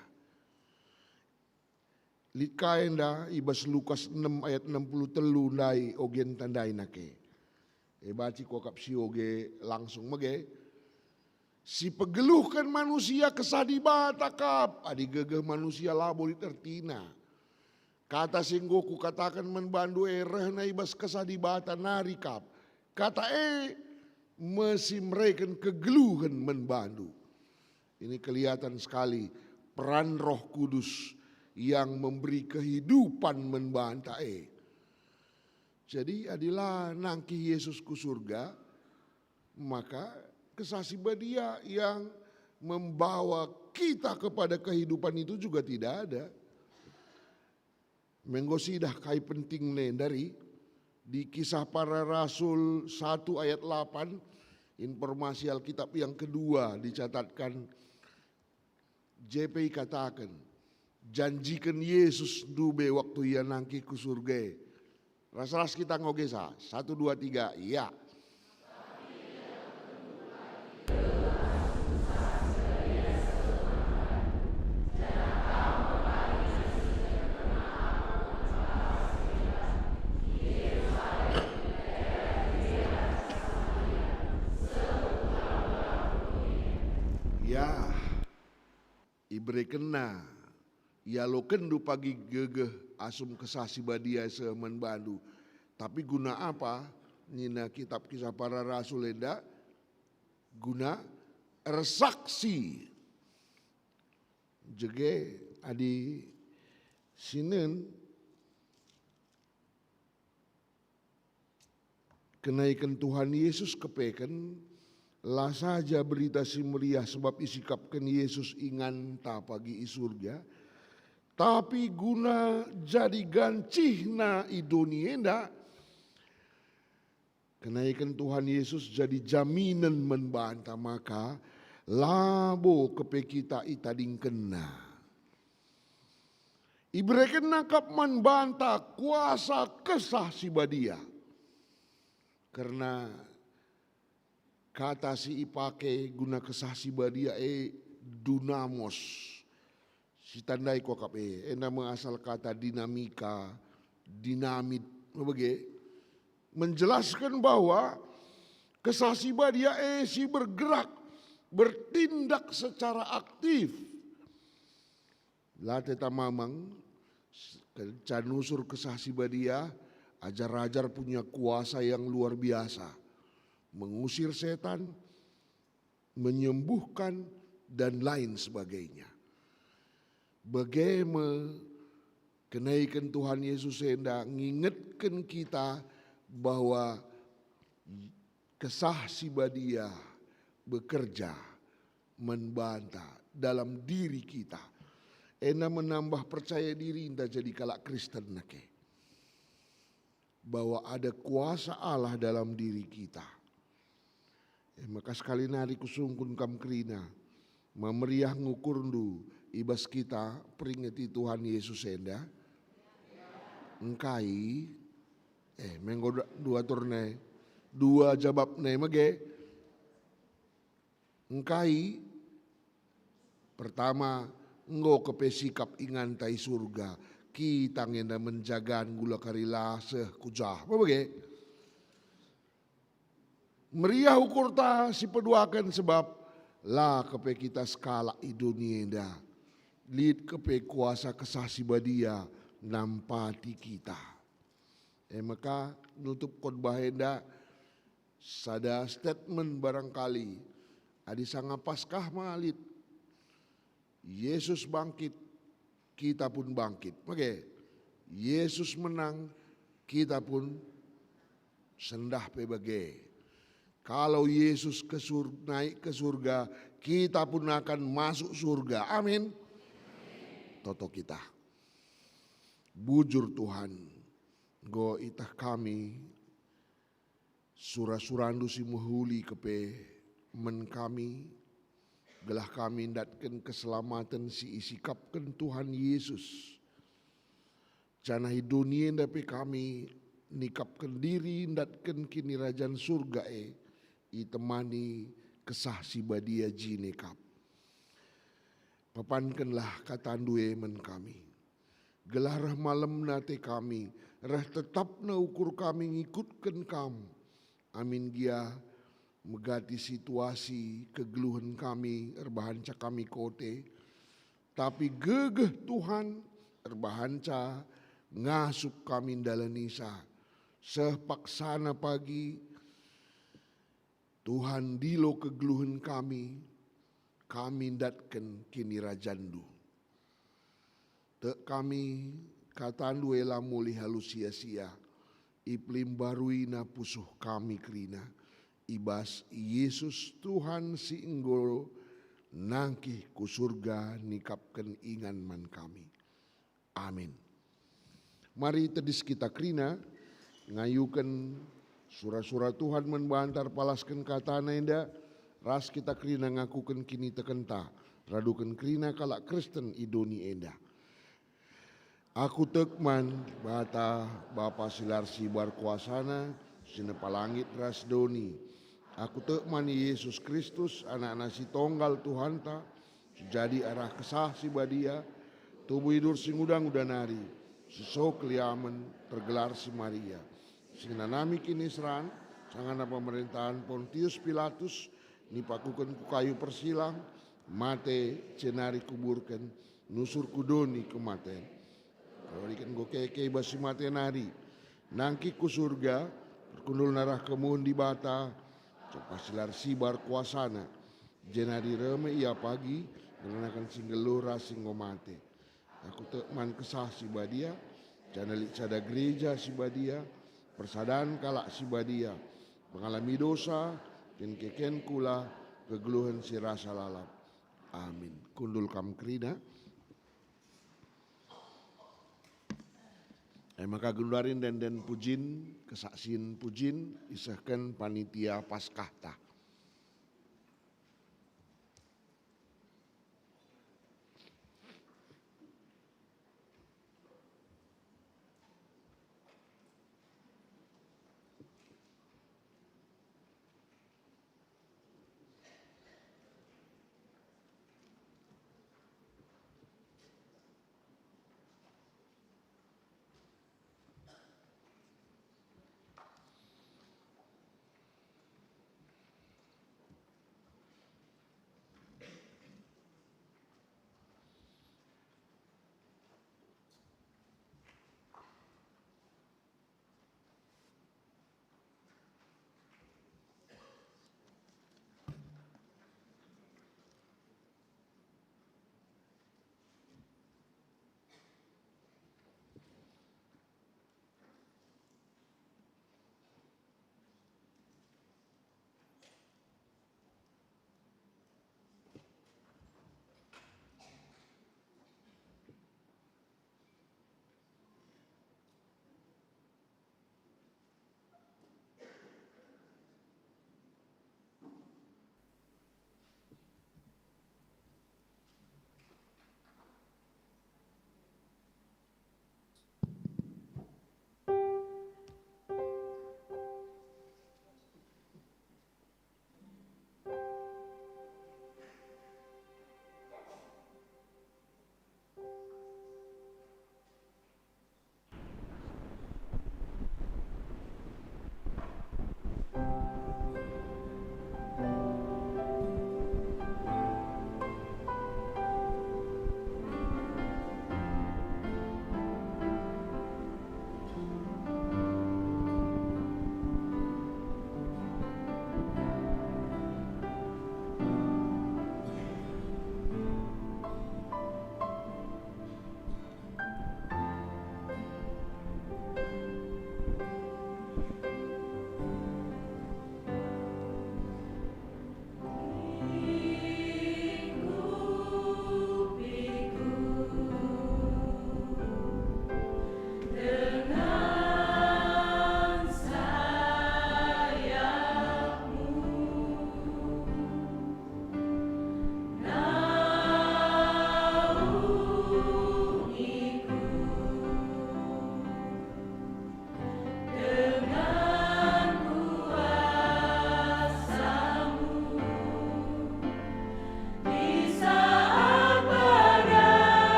S4: Likaenda ibas Lukas 6 ayat 63 ndai ogen tandai nake. Baci kokap si oge langsung mage. Si pegeluhkan manusia kesadiba takap. Adi gegeh manusia laboli tertina. Kata singgoku katakan menbandu rehna ibas kesadibata narikap. Kata mesi mereka kegeluhan menbandu. Ini kelihatan sekali peran Roh Kudus yang memberi kehidupan membanta Jadi adilah nangki Yesus ku surga, maka kesasi dia yang membawa kita kepada kehidupan itu juga tidak ada. Menggosidah kai penting dari di Kisah Para Rasul 1 ayat 8, informasi Alkitab yang kedua dicatatkan, JPI katakan, janjikan Yesus dube waktu ia nangki ku surga. Ras-ras kita ngogesa, 1, 2, 3, iya. Ya, ibre kena, ya lo kendu pagi gegeh asum kesasi badia semen bandu. Tapi guna apa? Nina kitab Kisah Para Rasul enda guna resaksi. Jege adi sinen kenaikan Tuhan Yesus kepekan lah saja berita si meriah sebab isikapkan Yesus ingan ta pagi i surga. Tapi guna jadi gancihna i dunia enda. Kenaikan Tuhan Yesus jadi jaminan membantah maka labo kepe kita itading kena. Ibreken nakap membantah kuasa kesah si badia. Karena kata si ipake guna kesah si badia dunamos. Si tandai kokap nama asal kata dinamika, dinamit, menjelaskan bahwa kesah si badia si bergerak, bertindak secara aktif. Late tamamang canusur kesah si badia, ajar-ajar punya kuasa yang luar biasa. Mengusir setan, menyembuhkan, dan lain sebagainya. Bagaimana kenaikan Tuhan Yesus hendak ngingetkan kita bahwa kesah si badia bekerja membantah dalam diri kita. Ena menambah percaya diri indah jadi kalak Kristen nake. Bahwa ada kuasa Allah dalam diri kita. Maka sekali nari kusungkun kam kerina. Memeriah ngukurndu ibas kita peringati Tuhan Yesus enda. Engkai menggo dua turne dua jawab ne mage. Engkai pertama enggo kepe sikap ingantai surga. Kita ngenda menjagaan gula karila kujah. Apa bage? Meriah ukur ta si peduakan sebab lah kepe kita skala i dunia enda. Lid kepe kuasa kesah si badia nampati kita. Maka nutup khotbah enda sada statement barangkali. Adi sanga Paskah malit. Yesus bangkit, kita pun bangkit. Oke. Yesus menang, kita pun sendah pebage. Kalau Yesus naik ke surga, kita pun akan masuk surga. Amin. Toto kita. Bujur Tuhan. Go itah kami. Surah-surandu si muhuli kepe men kami. Gelah kami ndatkan keselamatan si isikapkan Tuhan Yesus. Canahi dunia dapat kami nikapkan diri ndatkan kini rajan surga itemani kesah si badia jinekap. Papankanlah katandue men kami. Gelarah malam nate kami, rah tetap na ukur kami ngikutkan kamu. Amin gia megati situasi kegeluhan kami, erbahanca kami kote. Tapi gegeh Tuhan, erbahanca ngasup kami dalanisa. Sepaksana pagi, Tuhan dilo kegeluhan kami datkan kini rajandu. Tek kami katandu elamu lihalu sia-sia. Iplim baruina pusuh kami kerina. Ibas Yesus Tuhan si enggol nangkih ku surga nikapkan ingan man kami. Amin. Mari tedis kita kerina ngayukan surah-surah Tuhan membantar palaskan katana enda. Ras kita kerina ngakukan kini tekenta. Radukan kerina kalak Kristen idoni enda. Aku tekman bata Bapa Silar Sibar Kuasana Sinepalangit Rasdoni. Aku tekman Yesus Kristus anak-anak si tonggal Tuhan ta. Jadi arah kesah si badia. Tubuh hidur sing udang udanari. Sesok liamen tergelar si Maria. Sinanami kini seran. Sangana pemerintahan Pontius Pilatus. Nipakukan ku kayu persilang. Mate cenari kuburkan. Nusur kudoni kematen. Kalau ikan go keke basi mate nari. Nangki ku surga. Perkundul narah kemun di bata. Coba silar sibar kuasana. Jenari reme ia pagi. Mengenakan singgelura singgo mate. Aku tekman kesah si badia. Janalik sada gereja si badia. Persadaan kalak si badia. Mengalami dosa. Dan keken kula. Kegeluhan si rasa lalap. Amin. Kundul kam kerina. Maka gundarin dan pujin, kesaksian pujin, isahkan panitia Paskah ta.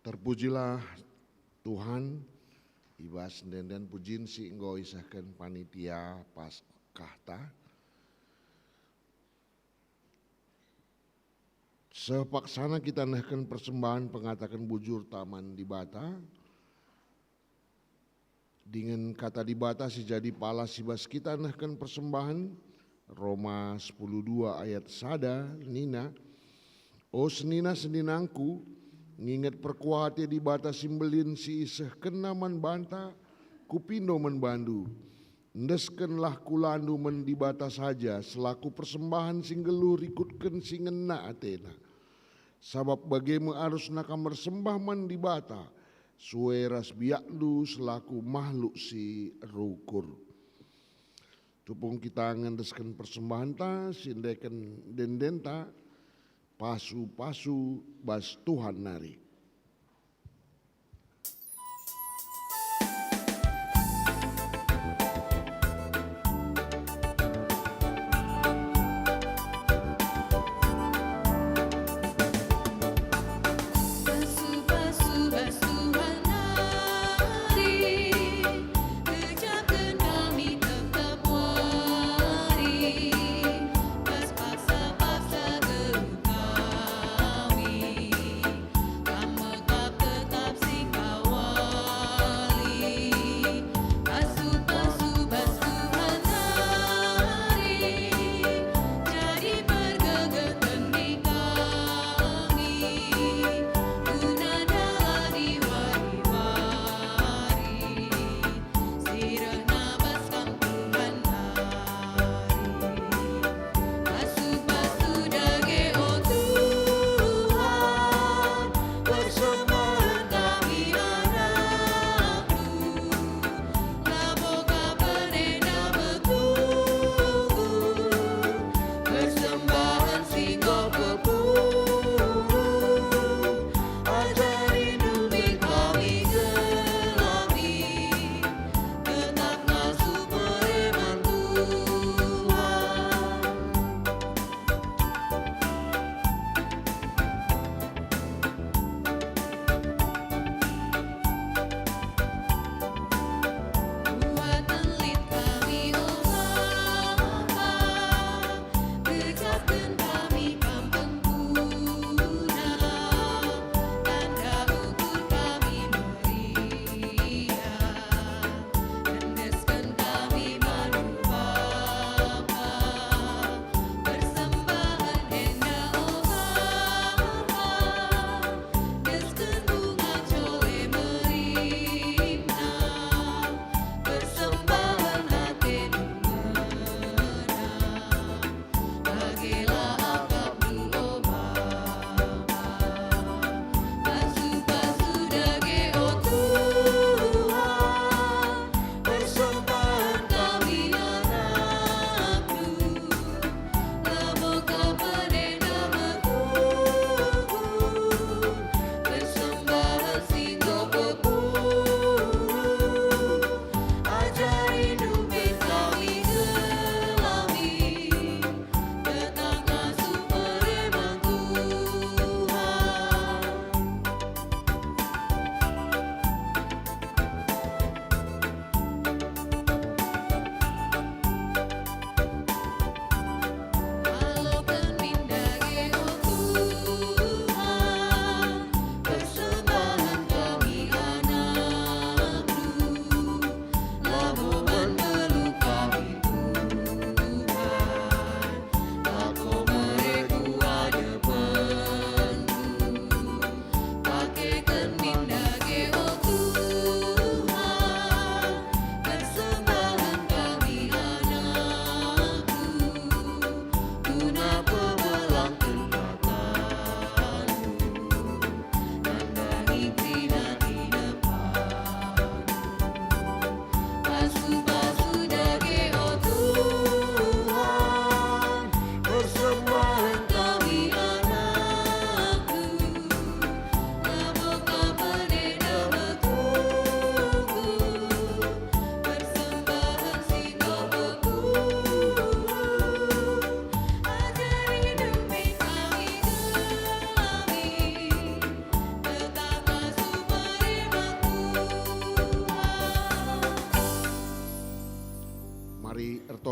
S4: Terpujilah Tuhan, ibas dan pujin si enggo isahkan panitia Paskah ta. Sepaksana kita nahkan persembahan pengatakan bujur taman di bata. Dengan kata di bata si jadi pala sibas kita nahkan persembahan. Roma 10:2 ayat sada nina. O senina seninangku, nginget perkuatnya di bata simbelin si iseh kena man banta, kupindo man bandu. Ndeskenlah kulandu men di bata saja, selaku persembahan singgeluh rikutken singena atena. Sabab bagaimana harus nakam bersembah man di bata, sueras biaklu selaku makhluk si rukur. Tupung kita ngendesken persembahan ta, sindeken dendenta, pasu-pasu bas Tuhan nari.
S3: Pasu-pasu bas Tuhan nari, kerjakan kami tetap wari, bas paksa-paksa geruh kami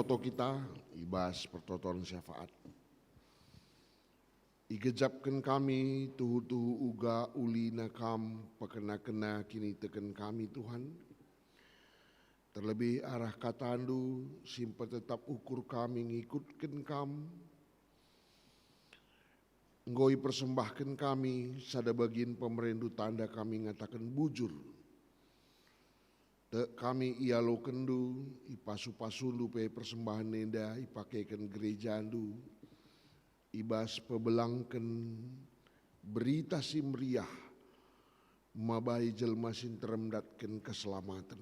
S4: toto kita ibas pertoton syafaat. Igejapkan kami tuhu-tuhu uga ulina kam pekena-kena kini teken kami Tuhan. Terlebih arah katandu simpa tetap ukur kami ngikutkan kam. Ngoi persembahkan kami sada bagian pemerendu tanda kami ngatakan bujur. Te kami ialo kendu ipasu-pasundu pe persembahan nenda ipakaikan gereja andu. Ibas pebelangken berita si meriah mabai jelma sin teremdatkan keselamatan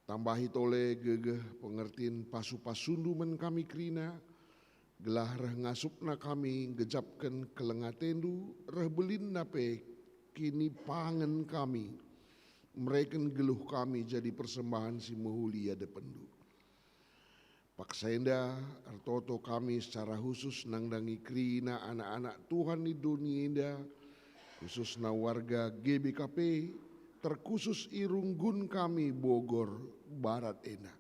S4: Tambahi tole gegeh pengertian pasu-pasundu men kami krina gelah reh ngasupna kami gejapkan kelengatendu reh belin nape kini pangan kami mereken geluh kami jadi persembahan si mulia dependu. Paksaenda artoto kami secara khusus nangdangi krina anak-anak Tuhan di dunia indah khususna warga GBKP terkhusus irunggun kami Bogor Barat ena.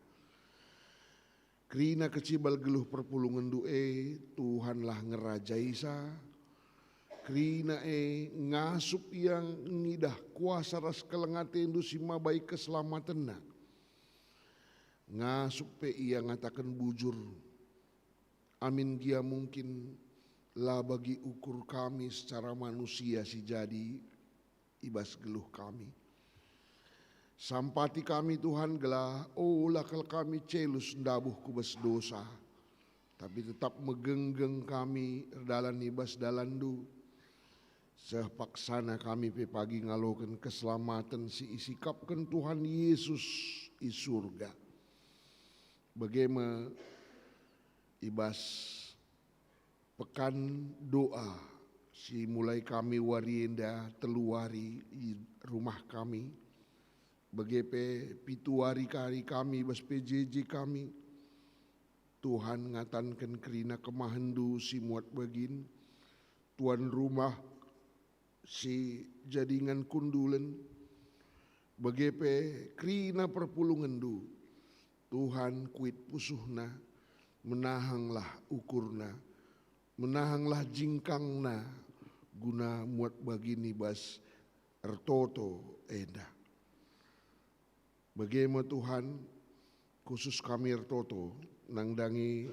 S4: Krina kecibal geluh perpulungan du'e Tuhanlah ngerajaisa. Krina ngasup yang ngidah kuasa ras kelengatendu si mabai keselamatanna. Ngasup pe ia ngatakan bujur. Amin gia mungkin lah bagi ukur kami secara manusia si jadi ibas geluh kami. Sampati kami Tuhan gelah lakal kami celus ndabuh kubas dosa. Tapi tetap megenggeng kami dalan ibas dalandu. Sepaksana kami pe pagi ngalokan keselamatan si isikapkan Tuhan Yesus di surga. Bagaimana ibas pekan doa si mulai kami warienda teluari di rumah kami. Bagaimana pituari kari kami bas PJJ kami. Tuhan ngatankan kerina kemahendu si muat bagin. Tuan rumah si jadingan kundulen begepe krina perpulungan du Tuhan kuit pusuhna menahanglah ukurna menahanglah jingkangna guna muat bagini bas ertoto eda bagaimana Tuhan khusus kami ertoto nangdangi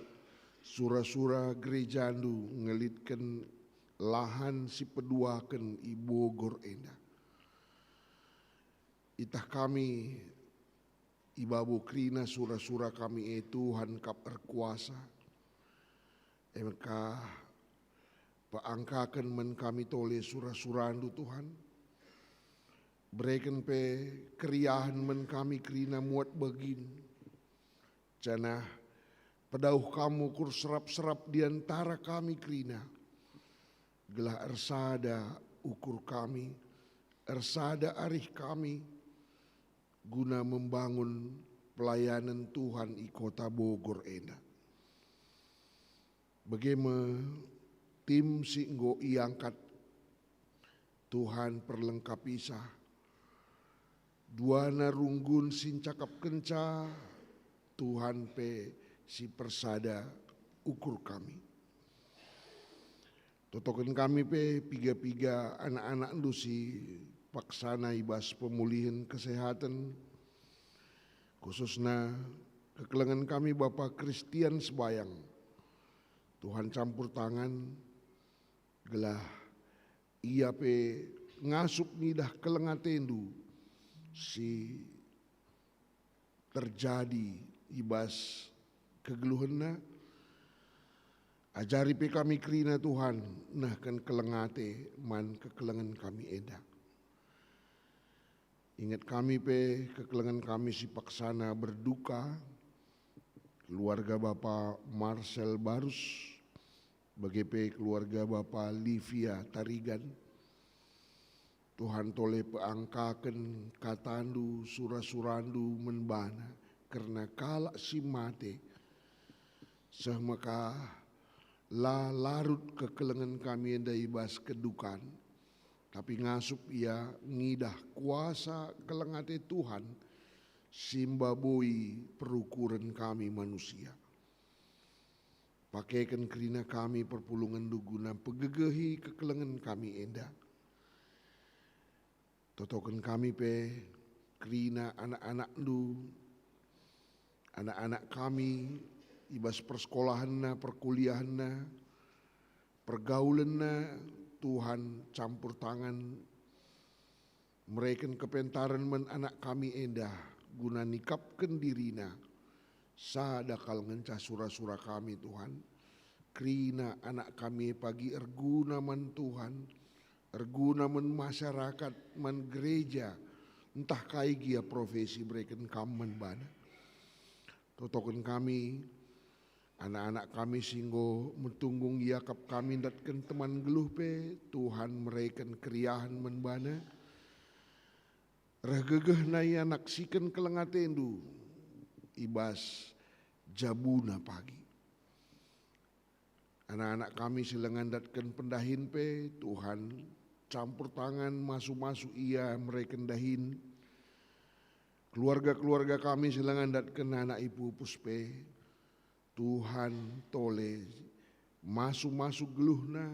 S4: sura-sura gereja andu ngelitkan lahan si peduakan i Bogor ena. Itah kami ibabu krina sura-sura kami Tuhan kap erkuasa. Emka paangkakan men kami tole sura-surandu Tuhan. Berikan pe keriahan men kami krina muat bagin. Janah pedauh kamu kur serap-serap diantara kami krina. Gelah ersada ukur kami, ersada arih kami, guna membangun pelayanan Tuhan di kota Bogor ena. Bagaimana tim si enggo iangkat Tuhan perlengkapi sah. Duana runggun sin cakap kenca, Tuhan pe si persada ukur kami. Totokan kami pe piga-piga anak-anak si paksana ibas pemulihan kesehatan khususnya kekelengan kami Bapak Kristian Sebayang. Tuhan campur tangan gelah ia pe ngasup nidah kelengatendu si terjadi ibas kegeluhanna. Ajari pe kami krina Tuhan, nah kan kelengate man kekelengan kami eda. Ingat kami pe kekelengan kami si paksana berduka, keluarga Bapak Marcel Barus, bagi pe keluarga Bapak Livia Tarigan. Tuhan tole peangkaken katandu surasurandu menbana karena kalak si mate sehmaka la larut kekelengan kami enda ibas kedukan tapi ngasup ia ngidah kuasa kelengate Tuhan simbaboi perukuran kami manusia. Pakaikan kerina kami perpulungan duguna pegegehi kekelengan kami enda. Totokan kami pe kerina anak-anak du, anak-anak kami ibas persekolahanna, perkuliahanna, pergaulanna, Tuhan campur tangan. Mereka kepentaran men anak kami endah guna nikapkan dirina. Sadakal ngencah surah-surah kami Tuhan. Kerina anak kami pagi erguna man Tuhan. Erguna man masyarakat, man gereja. Entah kaigia profesi mereka kaman bana. Totokan kami, anak-anak kami singgo mentunggung yakap kami datkan teman geluh pe. Tuhan mereka keriahan man bana. Regegeh nai anak siken kelengatendu. Ibas jabuna pagi. Anak-anak kami silengan datkan pendahin pe. Tuhan campur tangan masuk-masuk ia mereka dahin. Keluarga-keluarga kami silengan datkan anak ibu puspe. Tuhan tole masuk-masuk geluhna.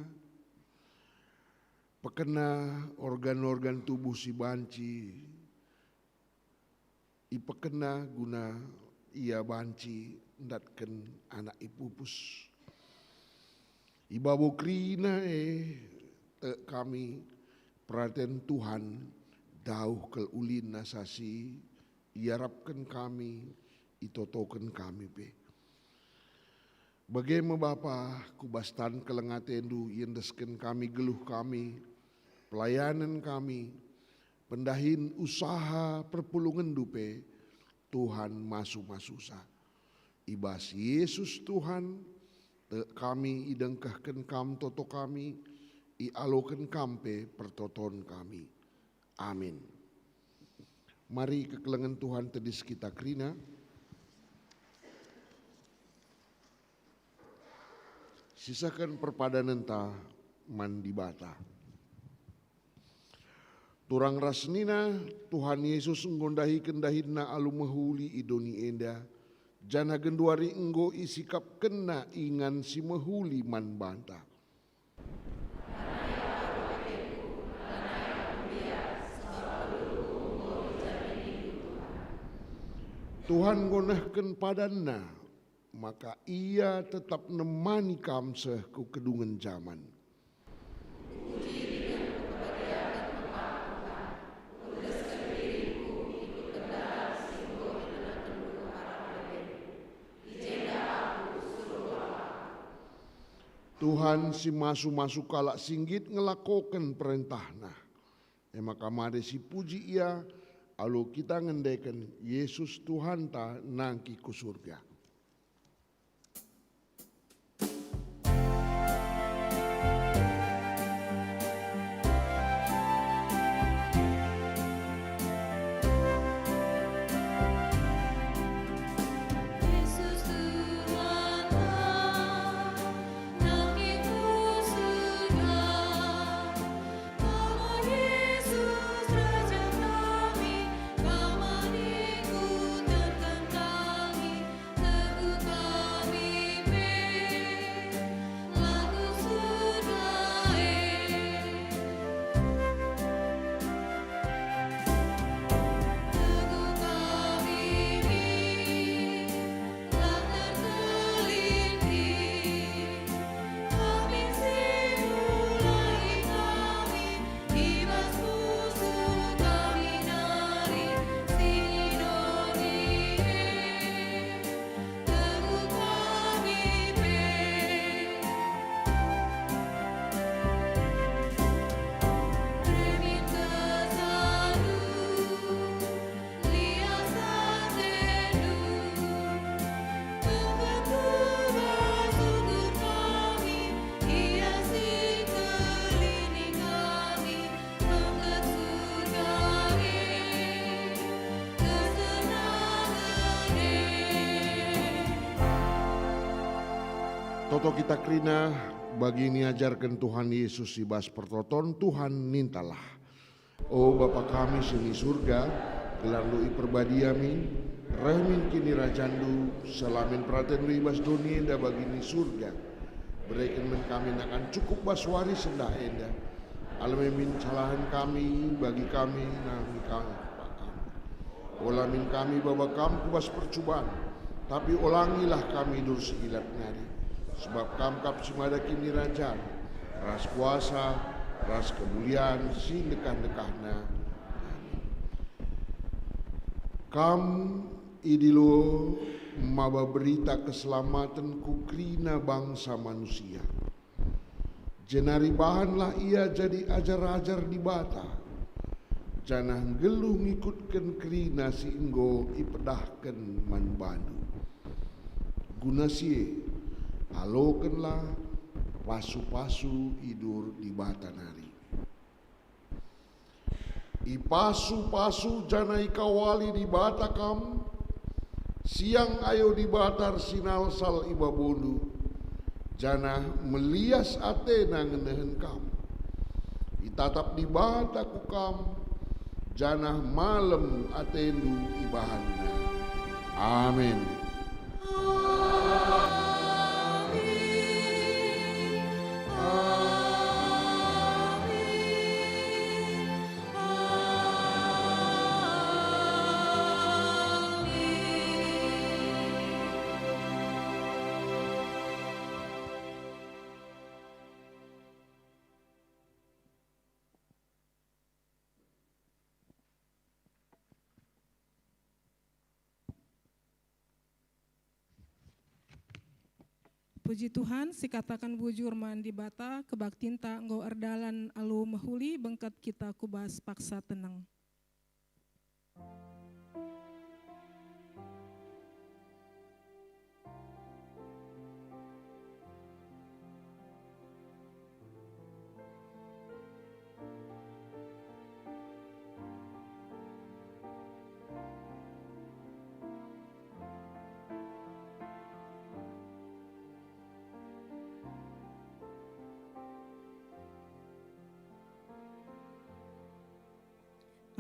S4: Pekena organ-organ tubuh si banci. Ipekena guna ia banci datkan anak ipupus. Ibabu krina kami perhatian Tuhan dauh kel ulin nasasi iarapkan kami itotokan kami pe. Bagaimana Bapa kubastan kelengatendu yendesken kami geluh kami pelayanan kami pendahin usaha perpulungan dupe Tuhan masuk-masusa. Ibas Yesus Tuhan kami idengkahkan kam toto kami ialokan kampe pertoton kami. Amin. Mari kekelengan Tuhan tedis kita kerina. Sisakan perpadanan ta mandi bata. Turang rasnina Tuhan Yesus nggondahi kendahina alu mahuli idoni enda. Jana genduari enggo isikap kena ingan si mahuli man banta. Tuhan ngonahkan padanna, maka ia tetap nemani kamseh ku kedungan zaman. Tuhan si masu-masu kalak singgit ngelakokan perintahna. Maka mari si puji ia, alu kita ngendekan Yesus Tuhan ta nangki ku surga.
S3: Yesus Tuhan nangki ku surga, Kama Yesus Raja kami, Kama Niku terkendangi, Teguh kami pe, lagu surga Teguh kami lang terkelinti, kami simulai kami, ibas musuh kami nari, sinidoni Teguh kami pe. Remin kesalu, lias satendu, Tuhan syukur kami, ia sekeliling kami, mengket surga kesenangan
S4: Toto kita kerina bagi ini ajarkan Tuhan Yesus ibas pertoton Tuhan nintalah. Oh Bapa kami sini surga, gelar lu perbadi amin, rahmin kini rajandu, selamin praten lu ibas dunia enda bagini surga, berikan men kami akan cukup baswari sendah enda, alamin calahan kami bagi kami nami kami kepada kami, olamin kami baba kami kubas percobaan, tapi ulangilah kami dur segilat nyari, sebab kap semada kini rajan, ras kuasa, ras kemuliaan, si dekah-dekahna. Kam idilo maba berita keselamatan ku krina bangsa manusia. Jenari bahanlah ia jadi ajar-ajar di bata. Janah geluh ngikutkan krina si enggo ipedahkan manbandu. Guna sie alokenlah pasu-pasu idur di bata nari. Ipasu-pasu janai kawali di bata kam, siang ayo di batar sinal sal iba bondu, janah melias atena ngenehen kam, itatap di bata ku kam, janah malam atendu ibahanna. Amin.
S1: Puji Tuhan, si katakan bujur man di bata, kebaktinta nggo erdalan alu mahuli, bengket kita kubas paksa tenang.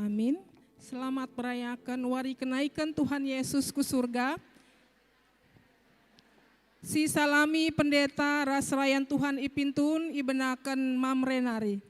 S1: Amin. Selamat merayakan wari kenaikan Tuhan Yesus ku surga. Si salami pendeta ras rayan Tuhan ipintun ibenakan mamrenari.